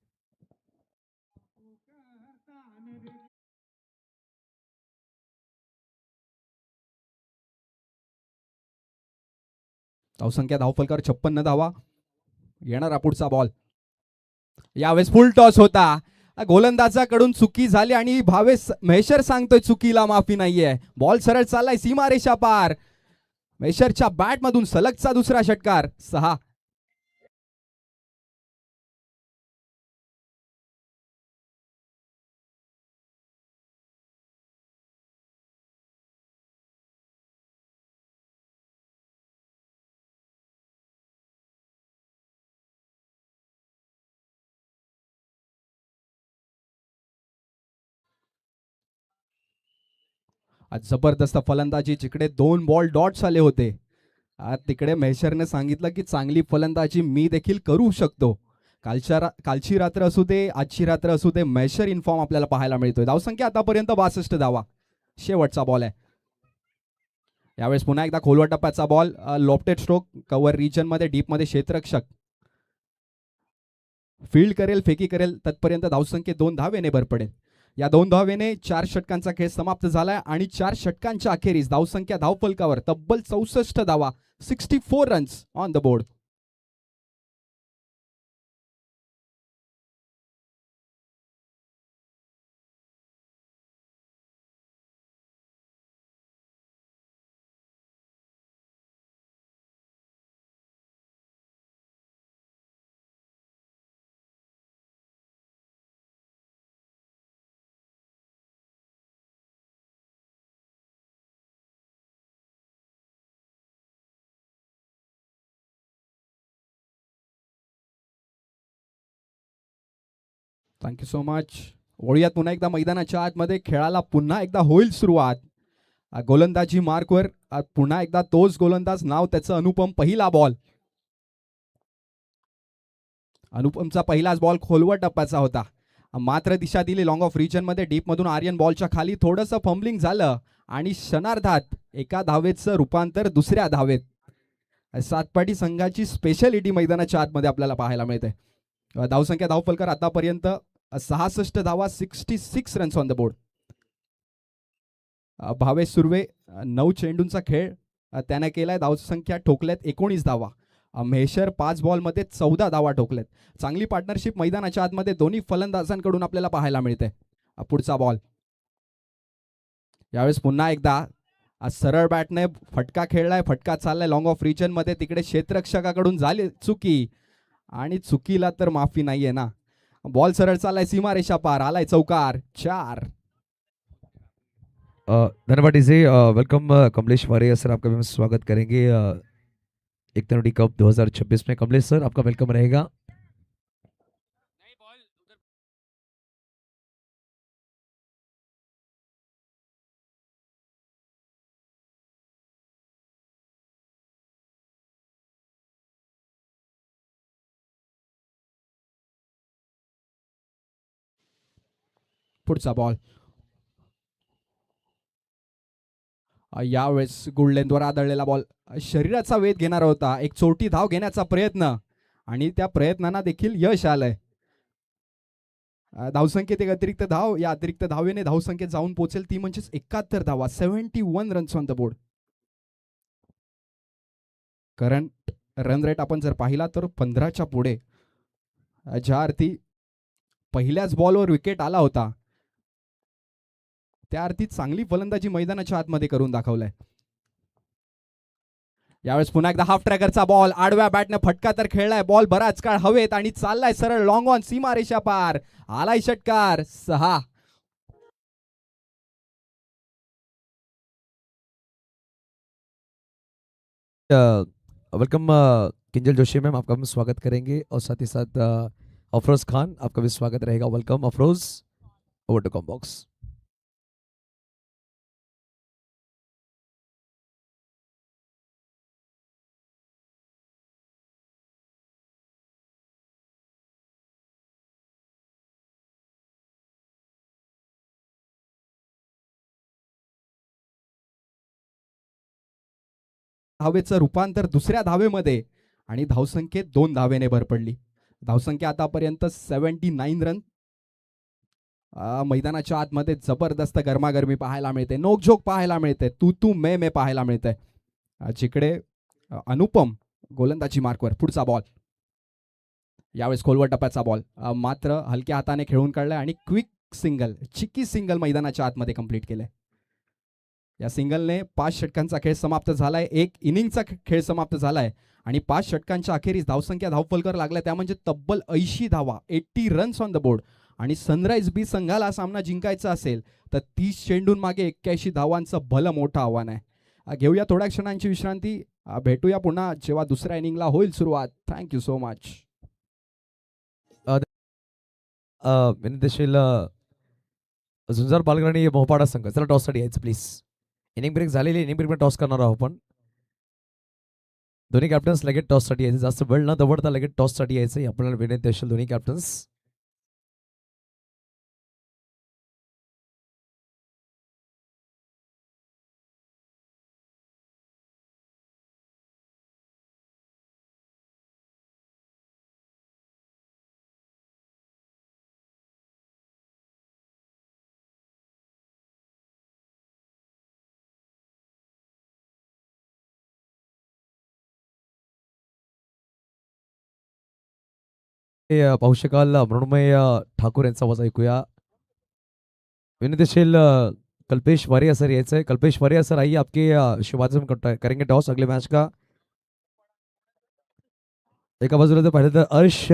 धावसंख्या धावफलकावर 56 धावा. येणारा पुढचा बॉल. यावेळेस फुल टॉस होता, गोलंदाजाकडून चुकी झाली आणि भावेश महेश्वर सांगतोय चुकीला माफी नाहीये. बॉल सरळ चाललाय सीमारेषा पार. महेश्वरच्या बॅट मधून सलगचा दुसरा षटकार. 6. आज जबरदस्त फलंदाजी, जिकडे 2 बॉल डॉट्स आले होते, आज तिकडे महेश्वरने सांगितलं की चांगली फलंदाजी मी देखील करू शकतो. कालची रात्र असू दे, आजची रात्र असू दे, महेश्वर इन्फॉर्म आपल्याला पाहायला मिळतोय. धावसंख्या आतापर्यंत 62 धावा. शेवटचा बॉल आहे. यावेळेस पुन्हा एकदा खोलवर टप्प्याचा ball, lofted stroke, cover region मध्ये, डीप मध्ये क्षेत्ररक्षक फील्ड करेल, फेकी करेल, तत्पर्यंत धावसंख्येत 2 धावेने भर पडेल. या 2 धावेने 4 षटकांचा खेळ समाप्त झालाय आणि 4 षटकांच्या अखेरीस धावसंख्या धावफलकावर तब्बल 64 धावा, 64 runs on the board. Thank you so much. वळूयात पुन्हा एकदा मैदानाच्या आतमध्ये. खेळाला पुन्हा एकदा होईल सुरुवात. गोलंदाजी मार्कवर पुन्हा एकदा तोच गोलंदाज, नाव त्याचं अनुपम. पहिला बॉल, अनुपमचा पहिलाच बॉल खोलवर टप्प्याचा होता, मात्र दिशा दिली लॉंग ऑफ रिजन मध्ये. डीप मधून आर्यन बॉलच्या खाली थोडंसं फंबलिंग झालं आणि क्षणार्धात एका धावेचं रूपांतर दुसऱ्या धावेत. सातपाटी संघाची स्पेशालिटी मैदानाच्या आतमध्ये आपल्याला पाहायला मिळते. धावसंख्या धावफलकर आतापर्यंत 66 धावा, 66 runs on the board. Bhavesh Surve 9 चेंडूंचा खेळ त्याने केलाय. धावसंख्या ठोकल्यात 19 धावा. महेश्वर 5 बॉलमध्ये 14 धावा ठोकल्यात. चांगली पार्टनरशिप मैदानाच्या आतमध्ये दोन्ही फलंदाजांकडून आपल्याला पाहायला मिळते. पुढचा बॉल, यावेळेस पुन्हा एकदा सरळ बॅटने फटका खेळलाय, फटका चाललाय लॉंग ऑफ रिजन मध्ये. तिकडे क्षेत्ररक्षकाकडून झाली चुकी आणि चुकीला तर माफी नाहीये ना. बॉल सरळ चाललाय सीमारेषा पार, आलाय चौकार. 4. धन्यवाद डीजे. वेलकम कमलेश वारिया सर, आपका भी हम स्वागत करेंगे एक तरह कप 2026 में. कमलेश सर, आपका वेलकम रहेगा. पुढचा बॉल, यावेळेस गुडलेंद्वर आदळलेला बॉल, शरीराचा वेध घेणारा होता. एक चोरटी धाव घेण्याचा प्रयत्न आणि त्या प्रयत्नांना देखील यश आलंय. धावसंख्येत एक अतिरिक्त धाव, या अतिरिक्त धावेने धावसंख्येत जाऊन पोहोचेल ती म्हणजेच 71 धावा, 71 runs on the board. Current run rate आपण जर पाहिला तर 15च्या पुढे. ज्या अर्थी पहिल्याच बॉलवर विकेट आला होता, त्या अर्थी चांगली फलंदाजी मैदानाच्या आतमध्ये करून दाखवलाय. यावेळेस पुन्हा एकदा हाफ ट्रॅकरचा बॉल, आडव्या बॅटने फटका तर खेळलाय. बॉल बराच काळ हवेत आणि चाललाय सरळ लॉंग ऑन सीमारेषा पार, आलाय षटकार. 6. वेलकम किंजल जोशी मैम, आपका हम स्वागत करेंगे और साथ ही साथ अफरोज खान, आपका भी स्वागत रहेगा. Welcome Afroz, over to com box. धावेचं रूपांतर दुसऱ्या धावेमध्ये आणि धावसंख्येत 2 धावेने भर पडली. धावसंख्या आतापर्यंत 79 रन. मैदानाच्या आतमध्ये जबरदस्त गरमागरमी पाहायला मिळते, नोकझोक पाहायला मिळते, तू तू मे पाहायला मिळते. जिकडे अनुपम गोलंदाजी मार्कवर. पुढचा बॉल, यावेळेस खोलवर टप्प्याचा बॉल मात्र हलक्या हाताने खेळून काढलाय आणि क्विक सिंगल, चिकी सिंगल मैदानाच्या आतमध्ये कंप्लीट केलंय. या सिंगलने 5 षटकांचा खेळ समाप्त झालाय. 1 इनिंगचा खेळ समाप्त झालाय आणि 5 षटकांच्या अखेरीस धावसंख्या धावफलकर लागल्या त्या म्हणजे तब्बल 80 धावा, 80 रन्स ऑन द बोर्ड. आणि सनराइज बी संघाला सामना जिंकायचा असेल तर 30 चेंडून मागे 81 धावांचं भलं मोठं आव्हान आहे. घेऊया थोड्या क्षणांची विश्रांती. भेटूया पुन्हा जेव्हा दुसऱ्या इनिंगला होईल सुरुवात. Thank you so much. विनंतीशील झुंजार पालघर आणि मोहपाडा संघ चला टॉससाठी यायचं प्लीज. इनिंग ब्रेक झालेली, इनिंग ब्रेक टॉस करणार आहोत आपण. दोन्ही कॅप्टन्स लगेच टॉससाठी यायचं, जास्त वेळ न दवडता लगेच टॉससाठी यायचं आपल्याला विनंती असेल दोन्ही कॅप्टन्स. पाहू शकाल मृण्मय ठाकूर यांचा आवाज ऐकूया. विनंतीशील कल्पेश वारिया सर यायचं है. कल्पेश वारिया सर आइए, आपके शुभारंभ करेंगे टॉस अगले मैच का. एका बाजूला तर पाहिलं तर अर्श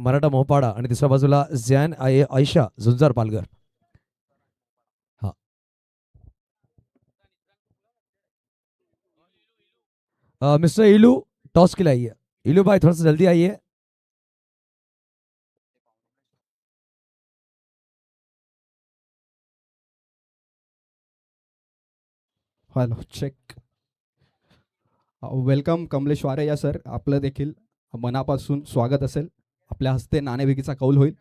मराठा मोहपाडा आणि दुसऱ्या बाजूला झॅन आयशा झुंजार पालघर. हा मिस्टर इलू टॉस के लिए आइए. इलू भाई थोड़ा सा जल्दी आइए. Hello check. Welcome Kamlesh Varaiya sir. आपलं देखील मनापासून स्वागत असेल. आपल्या हस्ते नाणेफेकीचा कौल होईल.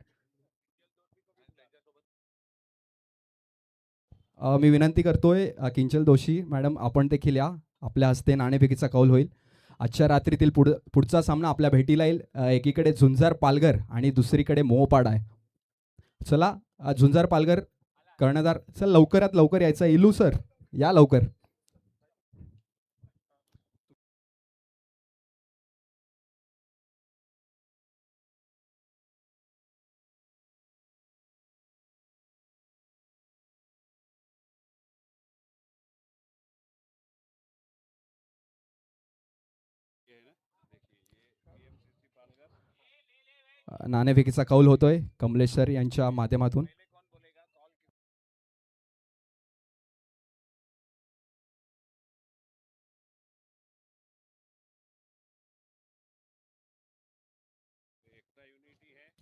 मी विनंती करतोय किंचल दोशी मॅडम आपण देखील या. आपल्या हस्ते नाणेफेकीचा कौल होईल. आजच्या रात्रीतील पुढचा सामना आपल्या भेटीला येईल. एकीकडे झुंजार पालघर आणि दुसरीकडे मोहपाडा आहे. चला झुंजार पालघर कर्णधार चल लवकरात लवकर यायचं. इलू सर या लवकर. नाणेफेकीचा कौल होतोय कमलेश सर यांच्या माध्यमातून.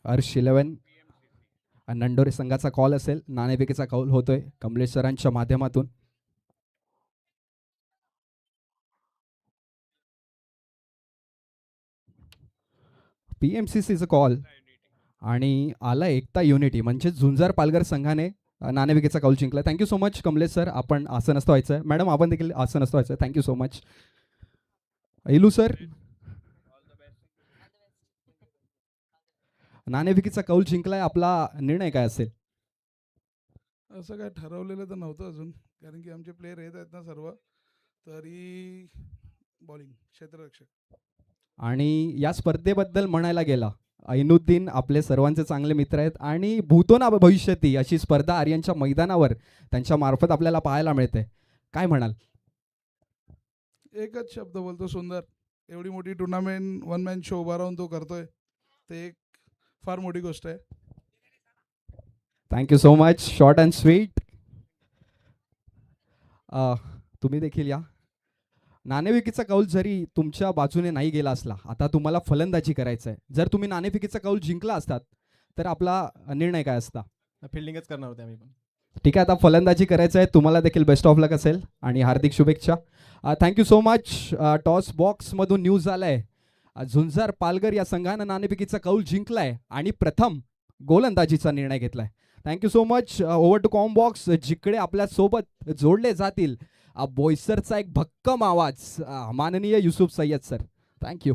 अर्श 11 नंडोरे संघाचा कॉल असेल. नाणेफेकीचा कौल होतोय कमलेश सरांच्या माध्यमातून. PMCCचा कॉल आणि आला एकता युनिटी म्हणजे झुंजार पालघर संघाने नाणेफेकीचा कौल जिंकला. Thank you so much Kamlesh sir. आपण आसनस्थ व्हायचं आहे. मॅडम आपण देखील आसनस्थ व्हायचं आहे. Thank you so much. इलू सर नाणेफेकीचा कौल जिंकलाय. आपला निर्णय काय असेल? असं काय ठरवलेलं तर नव्हतं अजून, कारण की आमचे प्लेयर येत आहेत ना सर्व, तरी बॉलिंग क्षेत्ररक्षक. आणि या स्पर्धेबद्दल म्हणायला गेला ऐनुद्दीन आपले सर्वांचे चांगले मित्र आहेत आणि भूतो ना भविष्यती अशी स्पर्धा आर्यनच्या मैदानावर त्यांच्या मार्फत आपल्याला पाहायला मिळते. काय म्हणाल? एकच शब्द बोलतो, सुंदर. एवढी मोठी टुर्नामेंट वन मॅन शो उभा राहून तो करतोय, ते एक फार मोठी गोष्ट आहे. Thank you so much. Short and sweet. तुम्ही देखील या. नाणेफेकीचा कौल जरी तुमच्या बाजूने नाही गेला असला, आता तुम्हाला फलंदाजी करायचं आहे. जर तुम्ही नाणेफेकीचा कौल जिंकला असतात तर आपला निर्णय काय असता? फिल्डिंगच करणार होते आम्ही पण. ठीक आहे, आता फलंदाजी करायचं आहे. तुम्हाला देखील बेस्ट ऑफ लक असेल आणि हार्दिक शुभेच्छा. Thank you so much. टॉस बॉक्समधून न्यूज आलाय झुंजार पालघर या संघानं नाणेफेकीचा कौल जिंकलाय आणि प्रथम गोलंदाजीचा निर्णय घेतलाय. Thank you so much. Over to com box जिकडे आपल्या सोबत जोडले जातील बोईसरचा एक भक्कम आवाज माननीय युसुफ सय्यद सर. थँक्यू.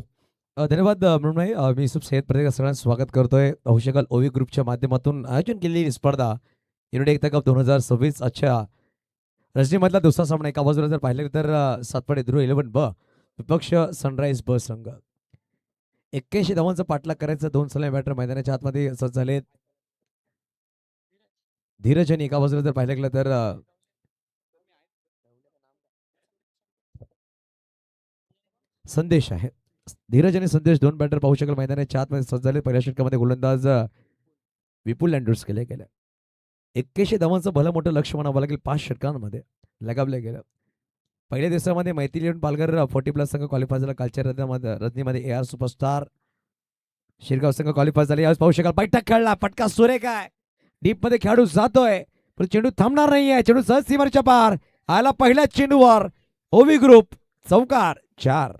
धन्यवाद मृण्मय. मी युसुफ सय्यद प्रत्येक सगळ्यांचं स्वागत करतोय. पाहू शकाल ओवी ग्रुपच्या माध्यमातून आयोजन केलेली स्पर्धा युनिट एकता कप 2026 अच्छा रजनीमधला दुसरा सामना. एका बाजूला जर पाहिलं तर सातपाडी ध्रुव 11 ब विपक्ष सनराइज ब संघ. 81 धावांचा पाठलाग करायचा. 2 सलामी बॅटर मैदानाच्या आतमध्ये सज्ज झालेत. धीरज आणि एका बाजूला जर पाहिलं गेलं तर संदेश आहे. धीरज आणि संदेश दोन बॅटर पाहू शकाल मैदानाच्या आतमध्ये सज्ज झाले. पहिल्या षटकामध्ये गोलंदाज विपुल लँडर्स केले गेले. 81 धावांचं भलं मोठं लक्ष म्हणावं लागेल 5 षटकांमध्ये लगावलं गेलं. पहिल्या दिवसामध्ये मैथिली येऊन पालघर 40+ संघ क्वालिफाय झाला. कालच्या रजनीमध्ये AR सुपरस्टार शिरगाव संघ क्वालिफाय झाले. यावेळेस पाहू शकाल बैठक खेळला. फटका सुरेख आहे. डीप मध्ये खेळाडू जातोय पण चेंडू थांबणार नाहीये. चेंडू सहज सीमारेच्या पार आला. पहिल्या चेंडूवर ओवी ग्रुप चौकार 4.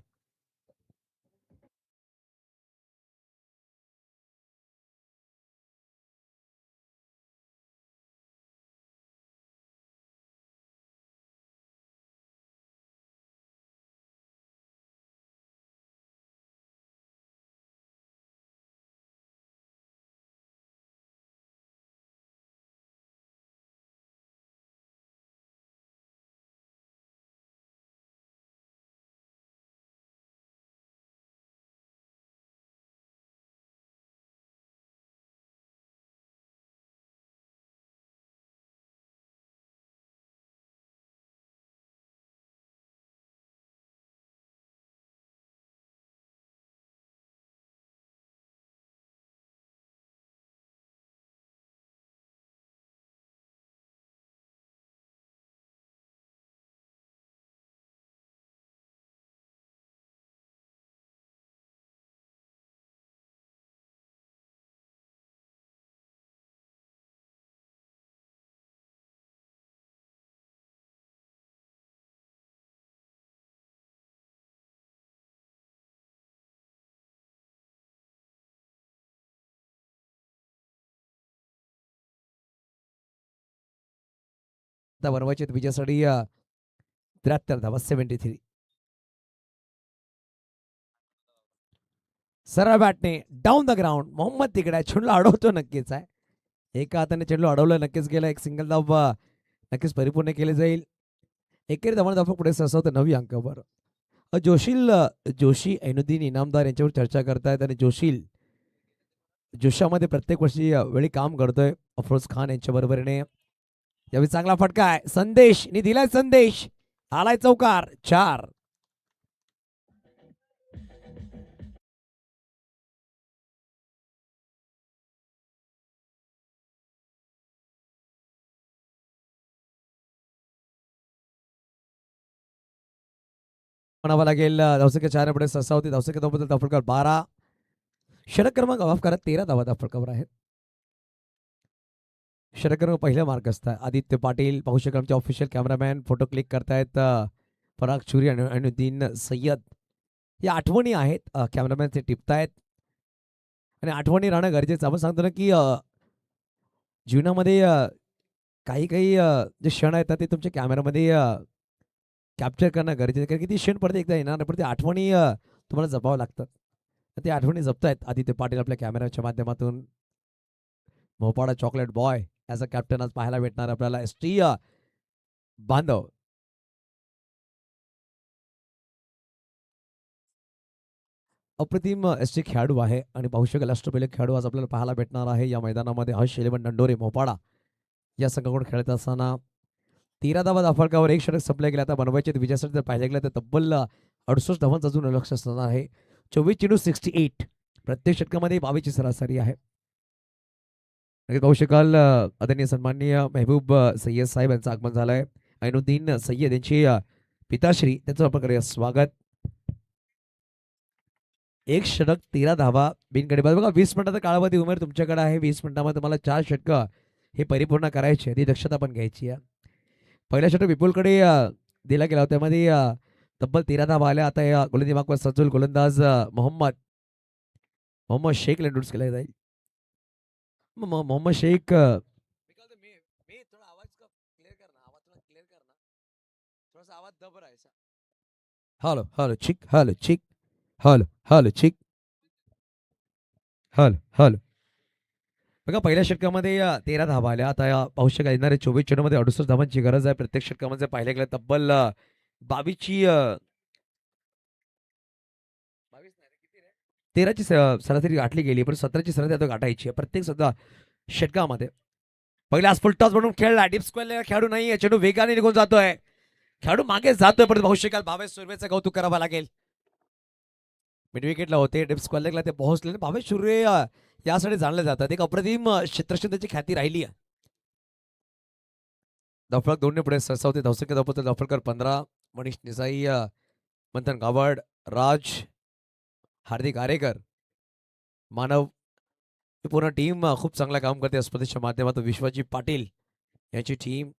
आता बनवायचे विजयासाठी 73 धावा 73. सरळ बॅटने डाऊन द ग्राउंड मोहम्मद तिकडे चेंडू अडवतो नक्कीच आहे. एका हाताने चेंडू अडवलं नक्कीच गेला. एक सिंगल धाव नक्कीच परिपूर्ण केले जाईल. एकेरी धावांना धाव पुढे सरसावतं 9 अंकावर. जोशी ऐनुद्दीन इनामदार यांच्यावर चर्चा करतायत आणि जोशामध्ये प्रत्येक वर्षी वेळी काम करतोय अफरोज खान यांच्या बरोबरीने. यावेळी चांगला फटका आहे. संदेश नि दिलाय. संदेश आलाय चौकार 4. म्हणावं लागेल. धावसंख्या 4 पुढे सरसावती. धावसंख्या धावबद्दल धावफलकावर 12. षटक क्रमांक माफ करा 13 धावा धावफलकावर आहेत. षटक क्रमांक पहिल्या मार्क असतात. आदित्य पाटील पाहू शकाल आमचे ऑफिशियल कॅमेरामॅन फोटो क्लिक करतायत. पराग चुरी आणि ऐनुद्दीन सय्यद या आठवणी आहेत. कॅमेरामॅन ते टिपतायत आणि आठवणी राहणं गरजेचं. आपण सांगतो ना की जीवनामध्ये काही काही जे क्षण आहेत ना ते तुमच्या कॅमेरामध्ये कॅप्चर करणं गरजेचं आहे. कारण की ती क्षण परत एकदा येणार नाही पण ते आठवणी तुम्हाला जपावं लागतात. ते आठवणी जपतायत आदित्य पाटील आपल्या कॅमेऱ्याच्या माध्यमातून. Mopada chocolate boy as a captain आज पाहायला भेटणार आपल्याला. ST बांधव अप्रतिम ST खेळाडू आहे आणि पाहू शकाल अष्टपैलू खेळाडू आज आपल्याला पाहायला भेटणार आहे या मैदानामध्ये. हर्ष 11 दंडोरे मोपाडा या संघाकडून खेळत असताना 13 धावा धावफलकावर एक षटक संपले गेले. आता बनवायचे विजयासाठी जर पाहिजे गेलं तर तब्बल 68 धावांचं अजून लक्ष असणार आहे. 24 चेंडू 68. प्रत्येक षटकामध्ये 22ची सरासरी आहे. पाहू शकाल आदरणीय सन्माननीय महबूब सय्यद साहेब यांचं आगमन झालंय. ऐनुद्दीन सय्यद यांची पिताश्री त्यांचं आपण करूया स्वागत. एक षटक 13 धावा बिनगडीबाज. बघा 20 मिनिटाचा कालावधी उमेर तुमच्याकडे आहे. 20 मिनिटामध्ये तुम्हाला 4 षटकं हे परिपूर्ण करायचे. ती दक्षता पण घ्यायची आहे. पहिला षटक विपुलकडे दिला गेला होता. त्यामध्ये तब्बल 13 धावा आल्या. आता या गोलंदाजी मार्कवर सज्जूल गोलंदाज मोहम्मद शेख इंट्रोड्यूस केला जाईल. मोहम्मद शेख आवाज दब रहा है. हॅलो हॅलो चिक हॅलो चिक हॅलो हॅलो चिक हॅलो हॅलो. बघा पहिल्या षटकामध्ये 13 धावा आल्या. आता पाहू शकाल येणाऱ्या 24 चेंडूमध्ये 68 धावांची गरज आहे. प्रत्येक षटकामध्ये पाहिलं गेलं तब्बल 22ची 13ची सरासरी गाठली गेली पण 17ची सरासरी आता गाठायची आहे प्रत्येक सुद्धा षटकामध्ये. पहिला फुल टॉस म्हणून खेळला डीप स्क्वेअरला खेळाडू नाही चेंडू वेगाने निघून जातोय, खेळाडू मागे जातोय पण पाहू शकाल भावेश सुर्वेचं कौतुक करावं लागेल. मिड विकेटला होते डीप स्क्वेअरला ते पोहोचले. भावेश सुर्वे यासाठी जाणले जातात, एक अप्रतिम क्षेत्रक्षण त्याची ख्याती राहिली आहे. दफळक दोन्ही पुढे सरसावते धावसंख्या धावपत्र दफळकर 15, मनीष देसाई, मंथन गावड, राज, हार्दिक आरेकर, मानव ही पूर्ण टीम खूप चांगलं काम करते. स्पर्धेच्या माध्यमातून विश्वजीत पाटील यांची टीम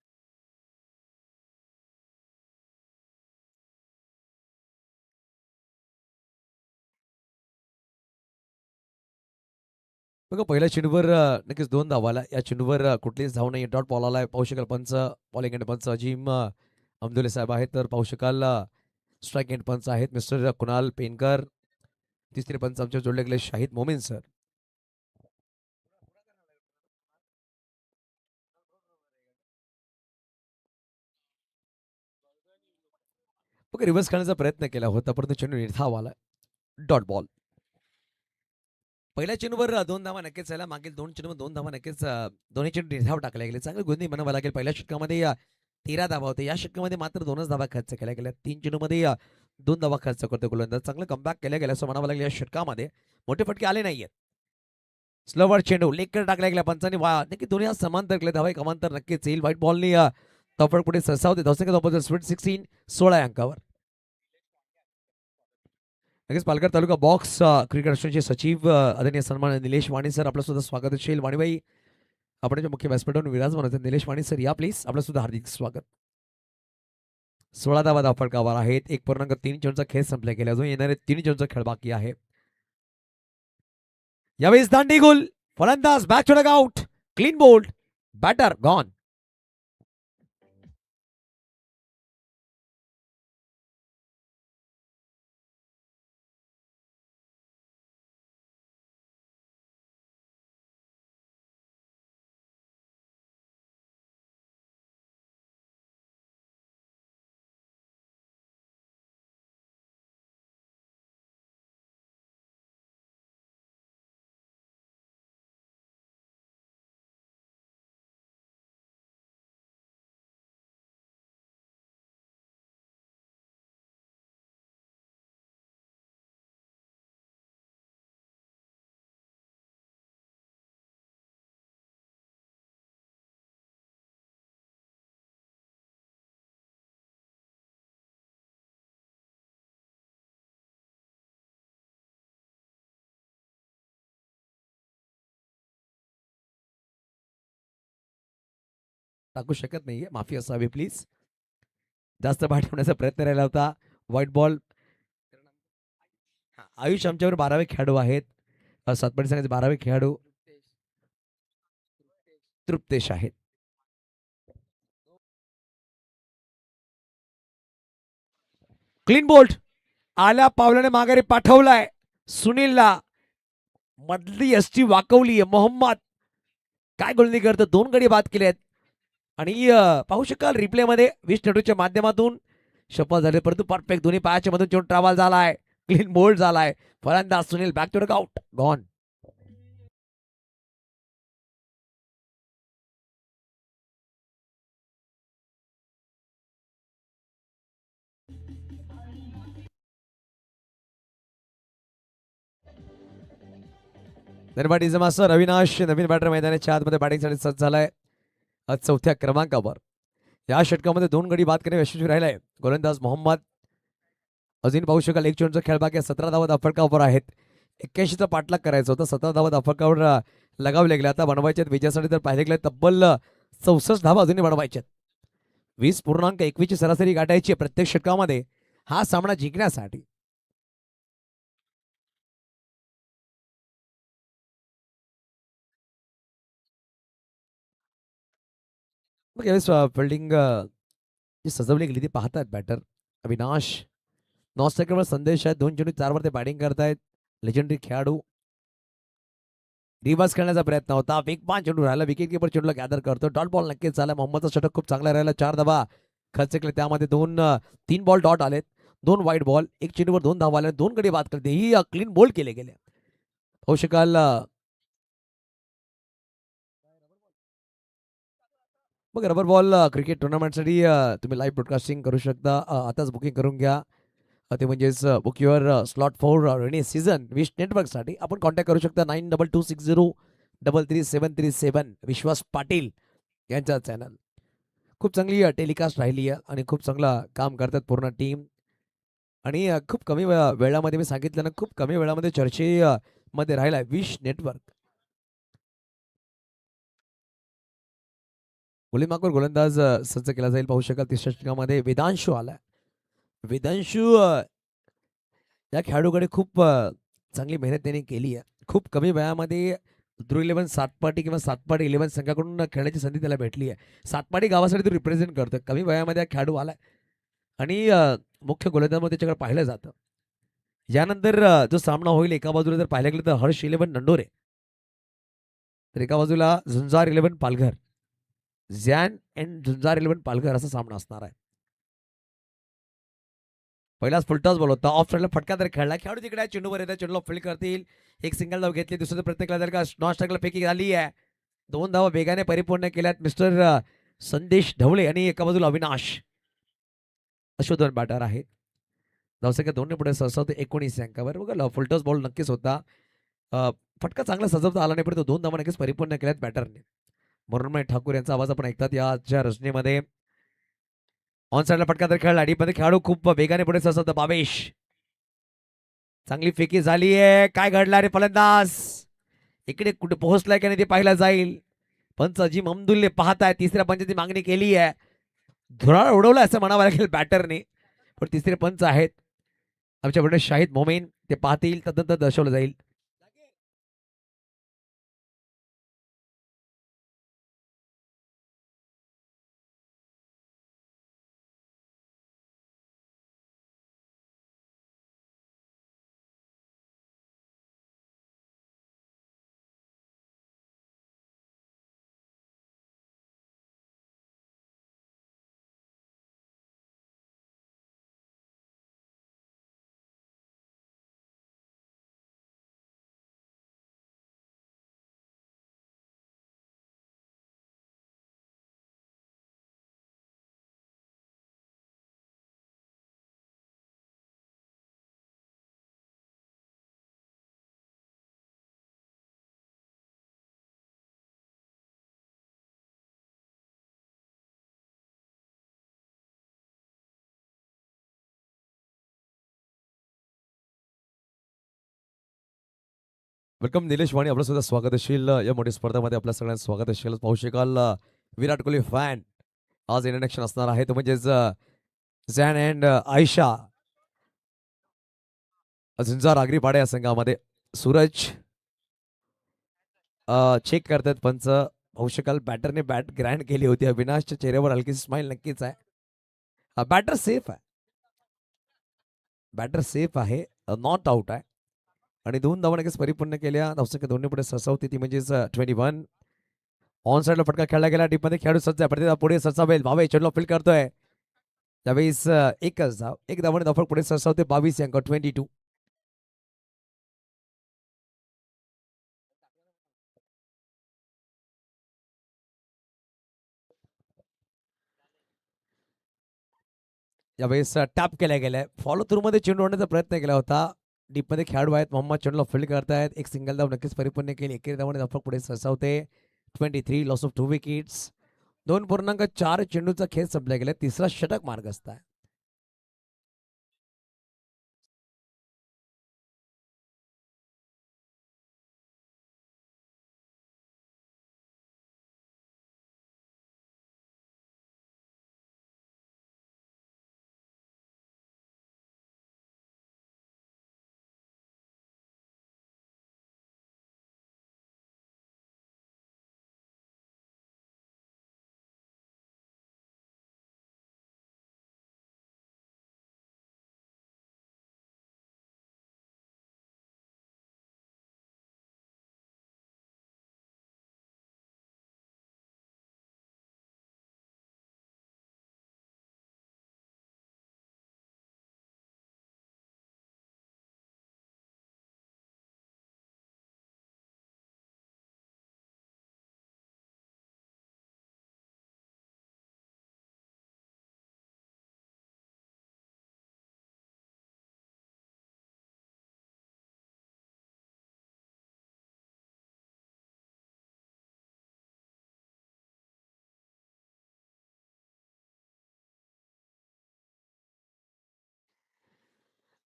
बघा पहिल्या चेंडूवर नक्कीच 2 धावा आल्या. या चेंडूवर कुठलीच धाव नाही. डॉट बॉल आलाय. पाहू शकाल पंच बॉलिंग एंड पंच अजिम अमदुले साहेब आहेत, तर पाहू शकाल स्ट्राईक एंड पंच आहेत मिस्टर कुणाल पेनकर. तिसरे पंच आमच्या जोडले गेले शाहिद मोमीन सर. बघा रिव्हर्स खेळण्याचा प्रयत्न केला होता परंतु चेंडू निर्धाव आला. Dot ball. पहिल्या चेंडूवर 2 धावा नक्कीच आल्या. मागील 2 चेंडूवर 2 धावा नक्कीच दोन्ही चेंडू निर्धाव टाकले गेले. चांगले गुन्हे म्हणावं लागेल. पहिल्या षटकामध्ये 13 धावा होते. या षटकामध्ये मात्र 2च धावा खर्च केल्या गेल्या. 3 चेंडूमध्ये 2 धावा खर्च करतो गोलंदाज. चांगलं कमबॅक केल्या गेलं असं म्हणावं लागेल. या षटकामध्ये मोठे फटके आले नाहीयेत. स्लोवर चेंडू लेकर टाकल्या गेल्या पंचांनी. नक्की दोन्ही आज समांतर केले. धावा एक अमांतर नक्कीच येईल. व्हाईट बॉलनी तफड पुढे सरसावते. धावसंख्या धावपत्र स्वीट 16 16 अंकावर. नक्कीच पालघर तालुका बॉक्स क्रिकेट असोसिएशनचे सचिव आदरणीय सन्मान निलेश वाणी सर आपलं सुद्धा स्वागत असेल. वाणीबाई आपण मुख्य व्यासपीठावर विराजमान होते. निलेश वाणी सर या प्लीज. आपलं सुद्धा हार्दिक स्वागत. 16 धावा धावफलकावर आहेत. 1.3 चेंडूचा खेळ संपला गेला. अजून येणारे 3 चेंडूचा खेळ बाकी आहे. यावेळेस दांडी गोल. फलंदाज back to out. Clean bowled. Batter gone. टाकू शकत नाहीये. माफी असावी प्लीज. जास्त बाद होण्याचा प्रयत्न राहिला होता. White ball. आयुष आमच्यावर 12वे खेळाडू आहेत. सातपाडी संघाचे 12वे खेळाडू तृप्तेश आहेत. Clean bolt. आल्या पावलाने माघारी पाठवलाय. सुनीलला मधली एसटी वाकवली. मोहम्मद काय गोलंदाजी करतो. 2 गडी बाद केले आहेत. आणि पाहू शकाल रिप्ले मध्ये 20 चेंडूच्या माध्यमातून शपथ झाले परंतु परफेक्ट दोन्ही पायाच्या मधून चेंडू ट्रॅव्हल झालाय. क्लीन बोल्ड झालाय. फलंदाज Sunil back to out gone. निर्माती मास्टर अविनाश नवीन बॅटर मैदानाच्या आतमध्ये बॅटिंगसाठी सज्ज झालाय. आज 4थ्या क्रमांकावर. या षटकामध्ये 2 गडी बाद करणे यशस्वी राहिलाय. गोलंदाज मोहम्मद. अजून पाहू शकाल 1 चेंडूचा खेळ बाकी. 17 धावा धावफलकावर आहेत. 81चा पाठलाग करायचा होता. 17 धावा धावफलकावर लगावले गेले. आता बनवायचे विजयासाठी तर पाहिले गेले तब्बल 64 धावा अजूनही बनवायच्यात. 20.21 ची सरासरी गाठायची प्रत्येक षटकामध्ये हा सामना जिंकण्यासाठी. मग यावेळेस फिल्डिंग जी सजवली गेली ती पाहतात बॅटर अविनाश. नॉन संदेश आहे. 2 चेंडू 4 वर ते बॅटिंग करतायत. लेजेंडरी खेळाडू. रिव्हर्स खेळण्याचा प्रयत्न होता. वेगवान चेंडू राहिला. विकेट किपर चेंडूला गॅदर करतो. डॉट बॉल नक्कीच झाला. मोहम्मदचा षटक खूप चांगला राहिला. 4 धावा खर्च केले. त्यामध्ये 3 बॉल डॉट आलेत. 2 वाईट बॉल. 1 चेंडूवर 2 धावा आल्या. 2 गडी बाद करते. ही क्लीन बोल्ड केले गेले. होऊ शकाल बघ रबर बॉल क्रिकेट टुर्नामेंटसाठी तुम्ही लाईव्ह ब्रॉडकास्टिंग करू शकता. आताच बुकिंग करून घ्या. ते म्हणजेच book your slot for rainy season wish नेटवर्कसाठी आपण कॉन्टॅक्ट करू शकता 9226033737 विश्वास पाटील यांचा चॅनल. खूप चांगली टेलिकास्ट राहिली आहे आणि खूप चांगला काम करतात पूर्ण टीम. आणि खूप कमी वेळामध्ये मी सांगितलं ना, खूप कमी वेळामध्ये मध्ये राहिला विश नेटवर्क. गोलीमाकोर गोलंदाज सज्ज केला जाईल. पाहू शकाल तिसऱ्या षटकामध्ये वेदांशू आला. वेदांशू या खेळाडूकडे खूप चांगली मेहनत त्यांनी केली आहे. खूप कमी वयामध्ये ध्रुव 11 सातपाटी किंवा सातपाटी 11 संघाकडून खेळण्याची संधी त्याला भेटली आहे. सातपाटी गावासाठी तो रिप्रेझेंट करतोय. कमी वयामध्ये हा खेळाडू आलाय आणि मुख्य गोलंदाजमध्ये त्याच्याकडे पाहिलं जातं. यानंतर जो सामना होईल एका बाजूला जर पाहायला गेलं तर हर्ष 11 नंडोरे, तर एका बाजूला झुंजार 11 पालघर. झॅन अँड झुंजार 11 पालघर असा सामना असणार आहे. पहिलाच फुलटॉस बॉल होता. ऑफ साईडला फटका तर खेळला. खेळाडू तिकडे चेंडूवर येतात. चेंडूला फील्ड करतील. एक सिंगल धाव घेतली. दुसऱ्याचा प्रयत्न केला जाईल का? नॉन स्ट्राईकला फेकी झाली आहे. 2 धावा वेगाने परिपूर्ण केल्यात मिस्टर संदेश ढवळे आणि एका बाजूला अविनाश अशा 2 बॅटर आहेत. धावसंख्या 2 पुढे सरसावते 19 अंकावर. बघा फुलटॉस बॉल नक्कीच होता. फटका चांगला सजवता आला नाही, पण तो 2 धावा नक्कीच परिपूर्ण केल्यात बॅटरने. मरुणमय ठाकूर यांचा आवाज आपण ऐकतात याच्या रचनेमध्ये. ऑन साईडला फटका तर खेळला. डीपमध्ये खेळाडू खूप वेगाने पुढे सरसावतं. बावेश चांगली फेकी झाली आहे. काय घडला रे फलंदाज? इकडे कुठे पोहोचलाय की नाही ते पाहिलं जाईल. पंच अजीम अमदुल्ले पाहताय. तिसऱ्या पंचाची मागणी केली आहे. धुराळ उडवला असं म्हणावं लागेल बॅटरने, पण तिसरे पंच आहेत आमच्याकडे शाहिद मोमेन. ते पाहतील तदनंतर दर्शवलं जाईल. वेलकम निलेश वाणी, आपलं सुद्धा स्वागत असेल या मोठ्या स्पर्धेमध्ये. आपल्या सगळ्यांचं स्वागत असेल. पाहू शकाल विराट कोहली फॅन आज इंट्रोडक्शन असणार आहे. तो म्हणजेच झॅन अँड आयशा झुंजार आगरीपाडा या संघामध्ये. सूरज चेक करतात पंच. पाहू शकाल बॅटरने बॅट ग्रँड केली होती. अविनाशच्या चेहऱ्यावर हलकी स्माइल नक्कीच आहे. बॅटर सेफ आहे. बॅटर सेफ आहे. नॉट आउट आहे आणि 2 धावा नक्कीच परिपूर्ण केल्या. धावसंख्या 2 पुढे सरसावते ती म्हणजेच 21. ऑन साईडला फटका खेळला गेला. डीपमध्ये खेळाडू सज्ज आहे. प्रतिदा पुढे सरसावेल. भावे चेंडूला फील्ड करतोय. त्यावेळेस एकच धाव. एक धावाने धावफलक पुढे सरसावते 22 अंक 22. यावेळेस टॅप केल्या गेलाय. फॉलो थ्रू मध्ये चेंडू आणण्याचा प्रयत्न केला होता. डीपमध्ये खेळाडू आहेत. मोहम्मद चेंडूला फील्ड करतायत. एक सिंगल धाव नक्कीच परिपूर्ण केली. एकेरी धावाने धावफलक पुढे सरसावते 23. Loss of 2 wickets. 2.4 चेंडूचा खेळ संपला गेला. तिसरा षटक मार्गस्थ आहे.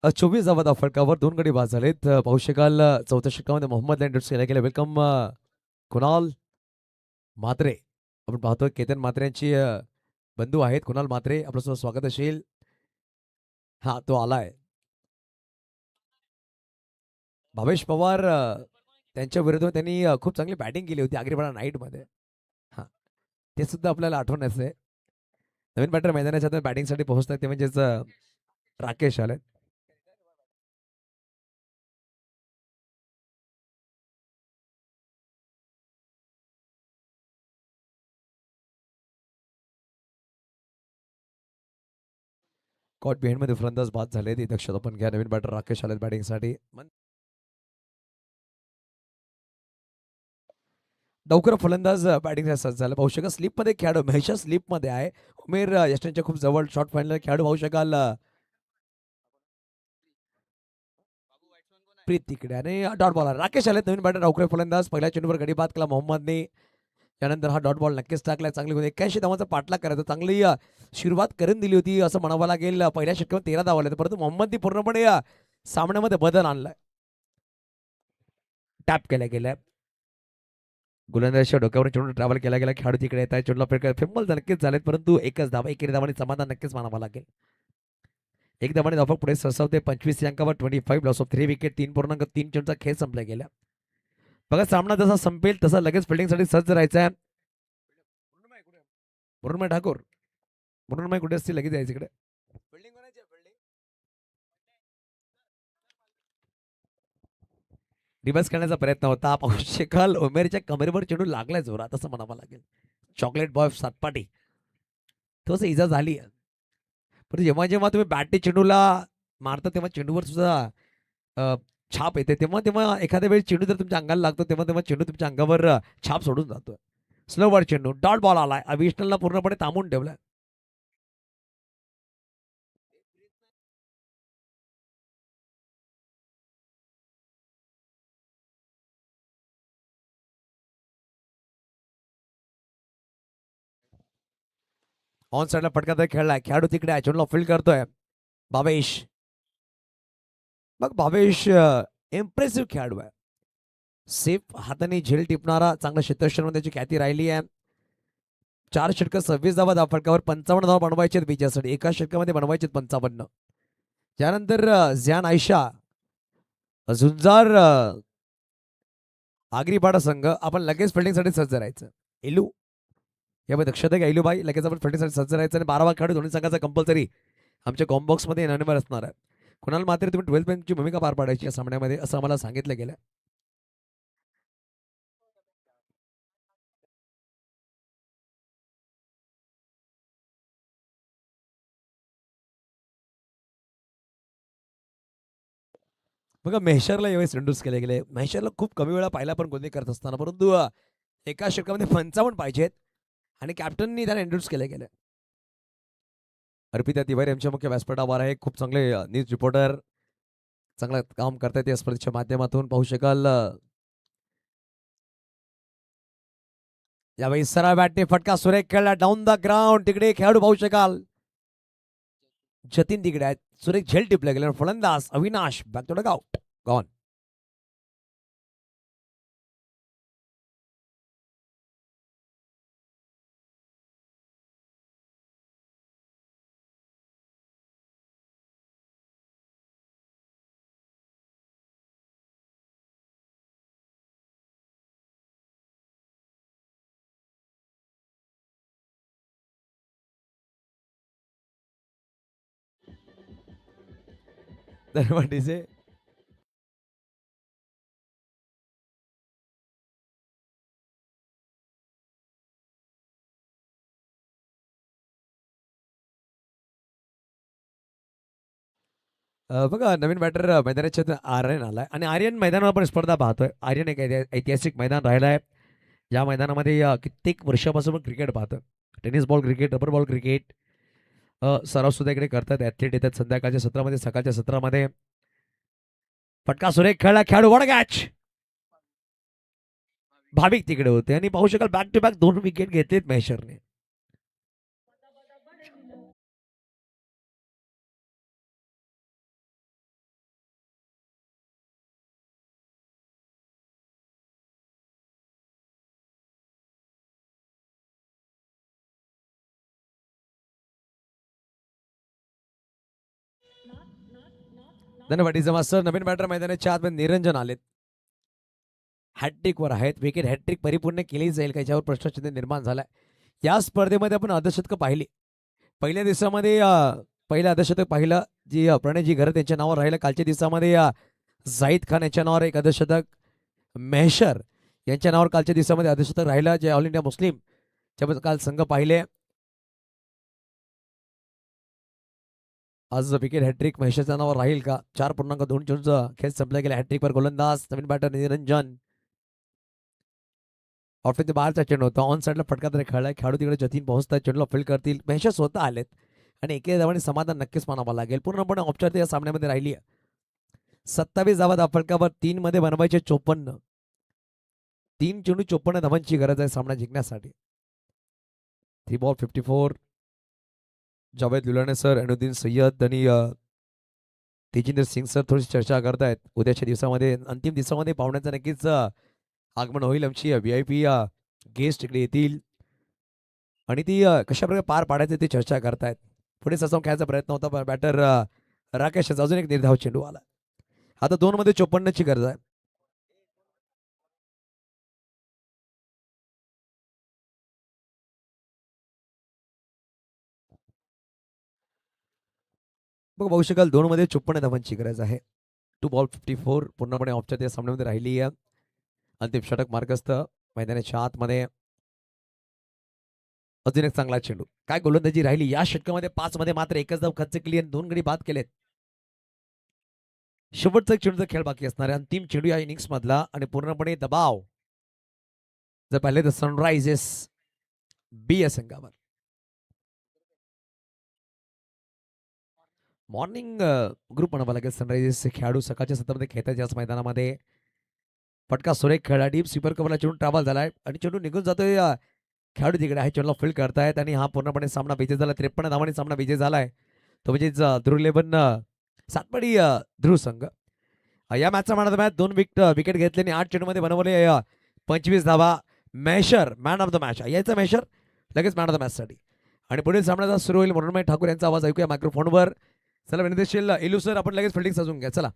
24 धावा फटकावर 2 गडी बाद झालेत. पाहू शकाल चौथ्या षटकामध्ये मोहम्मद इंट्रोड्यूस केला गेला. वेलकम कुणाल म्हात्रे. आपण पाहतोय केतन म्हात्रे यांची बंधू आहेत कुणाल म्हात्रे. आपलं स्वागत असेल. हा तो आलाय. भावेश पवार त्यांच्या विरुद्ध त्यांनी खूप चांगली बॅटिंग केली होती आगरीपाडा नाईटमध्ये. हा ते सुद्धा आपल्याला आठवण्याचं आहे. नवीन बॅटर मैदानाच्या बॅटिंगसाठी पोहोचतात ते म्हणजेच राकेश आले. कॉट बिहाइंड मध्ये फलंदाज बाद झाले. ती दक्षता पण घ्या. नवीन बॅटर राकेश आले बॅटिंगसाठी. लवकर फलंदाज बॅटिंग सज्ज झाला. पाहू शकाल स्लिपमध्ये खेळाडू महेशा स्लिपमध्ये आहे. उमेर यष्टांच्या खूप जवळ शॉर्ट फायनल खेळाडू पाहू शकाल प्रीत तिकडे आणि डॉट बॉलर राकेश आले. नवीन बॅटर अवघड फलंदाज. पहिल्या चेंडूवर गडी बाद केला मोहम्मदने. त्यानंतर हा डॉट बॉल नक्कीच टाकलाय. चांगली 81 धावांचा पाठलाग करायचा. चांगली सुरुवात करून दिली होती असं म्हणावं लागेल. पहिल्या षटकामध्ये 13 धावा आल्या परंतु मोहम्मदने पूर्णपणे सामन्यामध्ये बदल आणलाय. टॅप केल्या गेल्या. गोलंदाजाच्या डोक्यावर चेंडू ट्रॅव्हल केला गेला. खेळाडू तिकडे येत आहे. चेंडूला फेंबल नक्कीच झालेत परंतु एकच धावा एकेरी धावाने समाधान नक्कीच मानावं लागेल. एक धावाने धावक पुढे सरसावते 25 अंकावर 25 लॉस ऑफ 3 विकेट. 3.3 चेंडूचा खेळ संपला गेला. बघा सामना जसा संपेल तसा लगेच फिल्डिंगसाठी सज्ज राहायचा आहे. मुरुणमय ठाकूर मुरुणमय कुठे असतील लगेच यायचं इकडे. रिवर्स करण्याचा प्रयत्न होता. पाहू शकाल उमेरच्या कमरेवर चेंडू लागलाय जोरात असं म्हणावं लागेल. चॉकलेट बॉय सातपाटी थोडस इजा झाली. पण जेव्हा जेव्हा तुम्ही बॅटने चेंडूला मारता तेव्हा चेंडूवर सुद्धा छाप येते. तेव्हा तेव्हा एखाद्या वेळी चेंडू जर तुमच्या अंगाला लागतो तेव्हा तेव्हा चेंडू तुमच्या अंगावर छाप सोडून जातो. स्लो बॉल चेंडू डॉट बॉल आलाय. अविष्णलला पूर्णपणे थांबून ठेवलाय. ऑन साईडला फटका तर खेळलाय. खेळाडू तिकडे आहे. चेंडूला फील्ड करतोय भावेश. बघ भावेश इम्प्रेसिव्ह खेळाडू आहे. सेफ हाताने झेल टिपणारा चांगला क्षेत्ररक्षण त्याची ख्याती राहिली आहे. 4 षटकं 26 धावा फटकावर 55 धावा बनवायचे विजयासाठी. एका षटकामध्ये बनवायचे 55. त्यानंतर झॅन आयशा झुंजार आगरीपाडा संघ आपण लगेच फिल्डिंगसाठी सज्ज राहायचं. एलू यामध्ये दक्षता घ्या एलूबाई. लगेच आपण फिल्डिंगसाठी सज्ज राहायचं आणि 12 खेळाडू दोन्ही संघाचा कंपल्सरी आमच्या कॉम्बॉक्स मध्ये येण्यावर असणार आहे. कुणाल मात्र तुम्ही 12 मॅनची भूमिका पार पाडायची या सामन्यामध्ये असं आम्हाला सांगितलं गेलं. बघा मेहशरला यावेळेस इंट्रोड्यूस केले गेले. मेहशरला खूप कमी वेळा पाहिला पण गोंधळ करत असताना परंतु एका षटकामध्ये 55 पाहिजेत आणि कॅप्टननी त्याला इंट्रोड्यूस केले गेले. अर्पिता तिवारी आमच्या मुख्य व्यासपीठावर आहे. खूप चांगले न्यूज रिपोर्टर चांगलं काम करतायत या स्पर्धेच्या माध्यमातून. पाहू शकाल यावेळी सरळ बॅटने फटका सुरेख खेळला डाऊन द ग्राउंड. तिकडे खेळाडू पाहू शकाल जतीन तिकडे आहेत. सुरेख झेल टिपले गेले. फलंदाज Avinash back to the out gone. दरवाढीचे बघा नवीन बॅटर मैदानाच्या आर्यन आलाय आणि आर्यन मैदानावर आपण स्पर्धा पाहतोय. आर्यन एक ऐतिहासिक मैदान राहिलं आहे. या मैदानामध्ये कित्येक वर्षापासून क्रिकेट पाहतोय. Tennis ball cricket rubber ball cricket सराव सुद्धा इकडे करतात. ॲथलीट येतात संध्याकाळच्या सत्रामध्ये सकाळच्या सत्रामध्ये. फटका सुरेख खेळला. खेळाडू वड कॅच. भाविक तिकडे होते आणि पाहू शकाल बॅक टू बॅक 2 विकेट घेतलेत महेशरने. धन्यवाद इज मास्टर. नवीन बॅटर मैदानाच्या आतमध्ये निरंजन आलेत, हॅट्रिक वर आहेत. विकेट हॅट्रिक परिपूर्ण केली जाईल का याच्यावर प्रश्नचिन्ह निर्माण झालाय. या स्पर्धेमध्ये आपण अर्धशतक पाहिली. पहिल्या दिवसामध्ये पहिलं अर्धशतक पाहिलं जी प्रणयजी घर त्यांच्या नावावर राहिलं. कालच्या दिवसामध्ये जाहीद खान यांच्या नावावर एक अर्धशतक, मेहशर यांच्या नावावर कालच्या दिवसामध्ये अर्धशतक राहिलं. जे ऑल इंडिया मुस्लिम च्या काल संघ पाहिले. आज विकेट हॅट्रिक महेशच्या नावावर राहील का? 4.2 चेंडूचा खेळ संपला गेला. हॅट्रिकवर गोलंदाज नवीन बॅटर निरंजन. ऑफिसच्या बाहेरचा चेंडू होता, ऑन साईडला फटका तरी खेळलाय. खेळाडू तिकडे जतीन पोहोचतात, चेंडूला फील्ड करतील. महेश स्वतः आलेत आणि एके धावाने समाधान नक्कीच मानावं लागेल. पूर्णपणे औपचारिक या सामन्यामध्ये राहिली. 27 धावा धाफलकावर 3 मध्ये बनवायचे 54. 3 चेंडू 54 धावांची गरज आहे सामना जिंकण्यासाठी. 3 बॉल 54. जावेद लुलाने सर, अनुद्दीन सय्यद आणि तेजिंदर सिंग सर थोडीशी चर्चा करतायत. उद्याच्या दिवसामध्ये अंतिम दिवसामध्ये पाहुण्यांचं नक्कीच आगमन होईल. आमची VIP गेस्ट इकडे येतील आणि ती कशा प्रकारे पार पाडायचे ते चर्चा करतायत. पुढे ससावून खेळायचा प्रयत्न होता. बॅटर राकेश अजून एक निर्धाव चेंडू आला. आता 2 मध्ये 54ची गरज आहे. बघ बघू शकाल 2 मध्ये 54 धावांची गरज आहे. 2 बॉल 54 पूर्णपणे ऑफच्या त्या सामन्यामध्ये राहिली आहे. अंतिम षटक मार्गस्थ मैदानाच्या आतमध्ये. अजून एक चांगला चेंडू. काय गोलंदाजी राहिली या षटकामध्ये. 5 मध्ये मात्र एकच धाव खर्च केली आणि 2 गडी बाद केलेत. शेवटचा चेंडूचा खेळ बाकी असणार आहे. अंतिम चेंडू या इनिंग्स मधला आणि पूर्णपणे दबाव जर पाहिले तर सनरायझर्स बी या संघावर. मॉर्निंग ग्रुप म्हणावा लागेल सनरायझर्सचे खेळाडू सकाळच्या सत्रामध्ये खेळतात याच मैदानामध्ये. फटका सुरेख खेळला. डीप स्वीपर कव्हरला चेंडू ट्रॅव्हल झालाय आणि चेंडू निघून जातोय. खेळाडू तिकडे आहे, चेंडूला फील्ड करतायत आणि हा पूर्णपणे सामना विजय झाला. 53 धावांनी सामना विजय झालाय. तो म्हणजेच ध्रुव 11 सातपाडी ध्रुव संघ. या मॅचचा man of the match 2 wicket घेतल्याने 8 चेंडूमध्ये बनवले 25 धावा. मेशर मॅन ऑफ द मॅच यायचा. मेशर लगेच मॅन ऑफ द मॅच साठी. आणि पुढील सामना सुरू होईल. मनोरमय ठाकूर यांचा आवाज ऐकूया मायक्रोफोनवर. चला विनंतीशील इलू सर, आपण लगेच फिल्डिंग सजून घ्या. चला.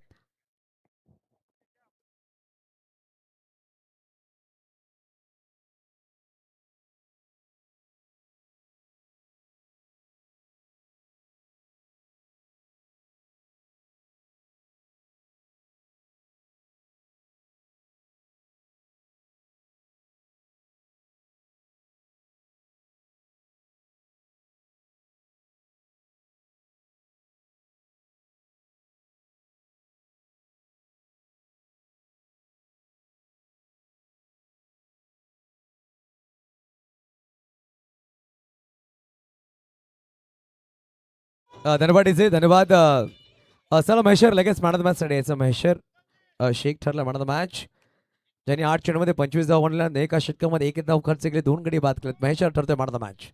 धन्यवाद इजे, धन्यवाद. चला महेशर लगेच मॅन ऑफ द मॅच साठी यायचं. महेशर शेख ठरला मॅन ऑफ द मॅच, ज्यांनी 8 चेंडूमध्ये 25 धावा बनवल्या. एका षटकामध्ये 1 धाव खर्च केले, 2 गडी बाद केलेत. महेशर ठरतोय मॅन ऑफ द मॅच.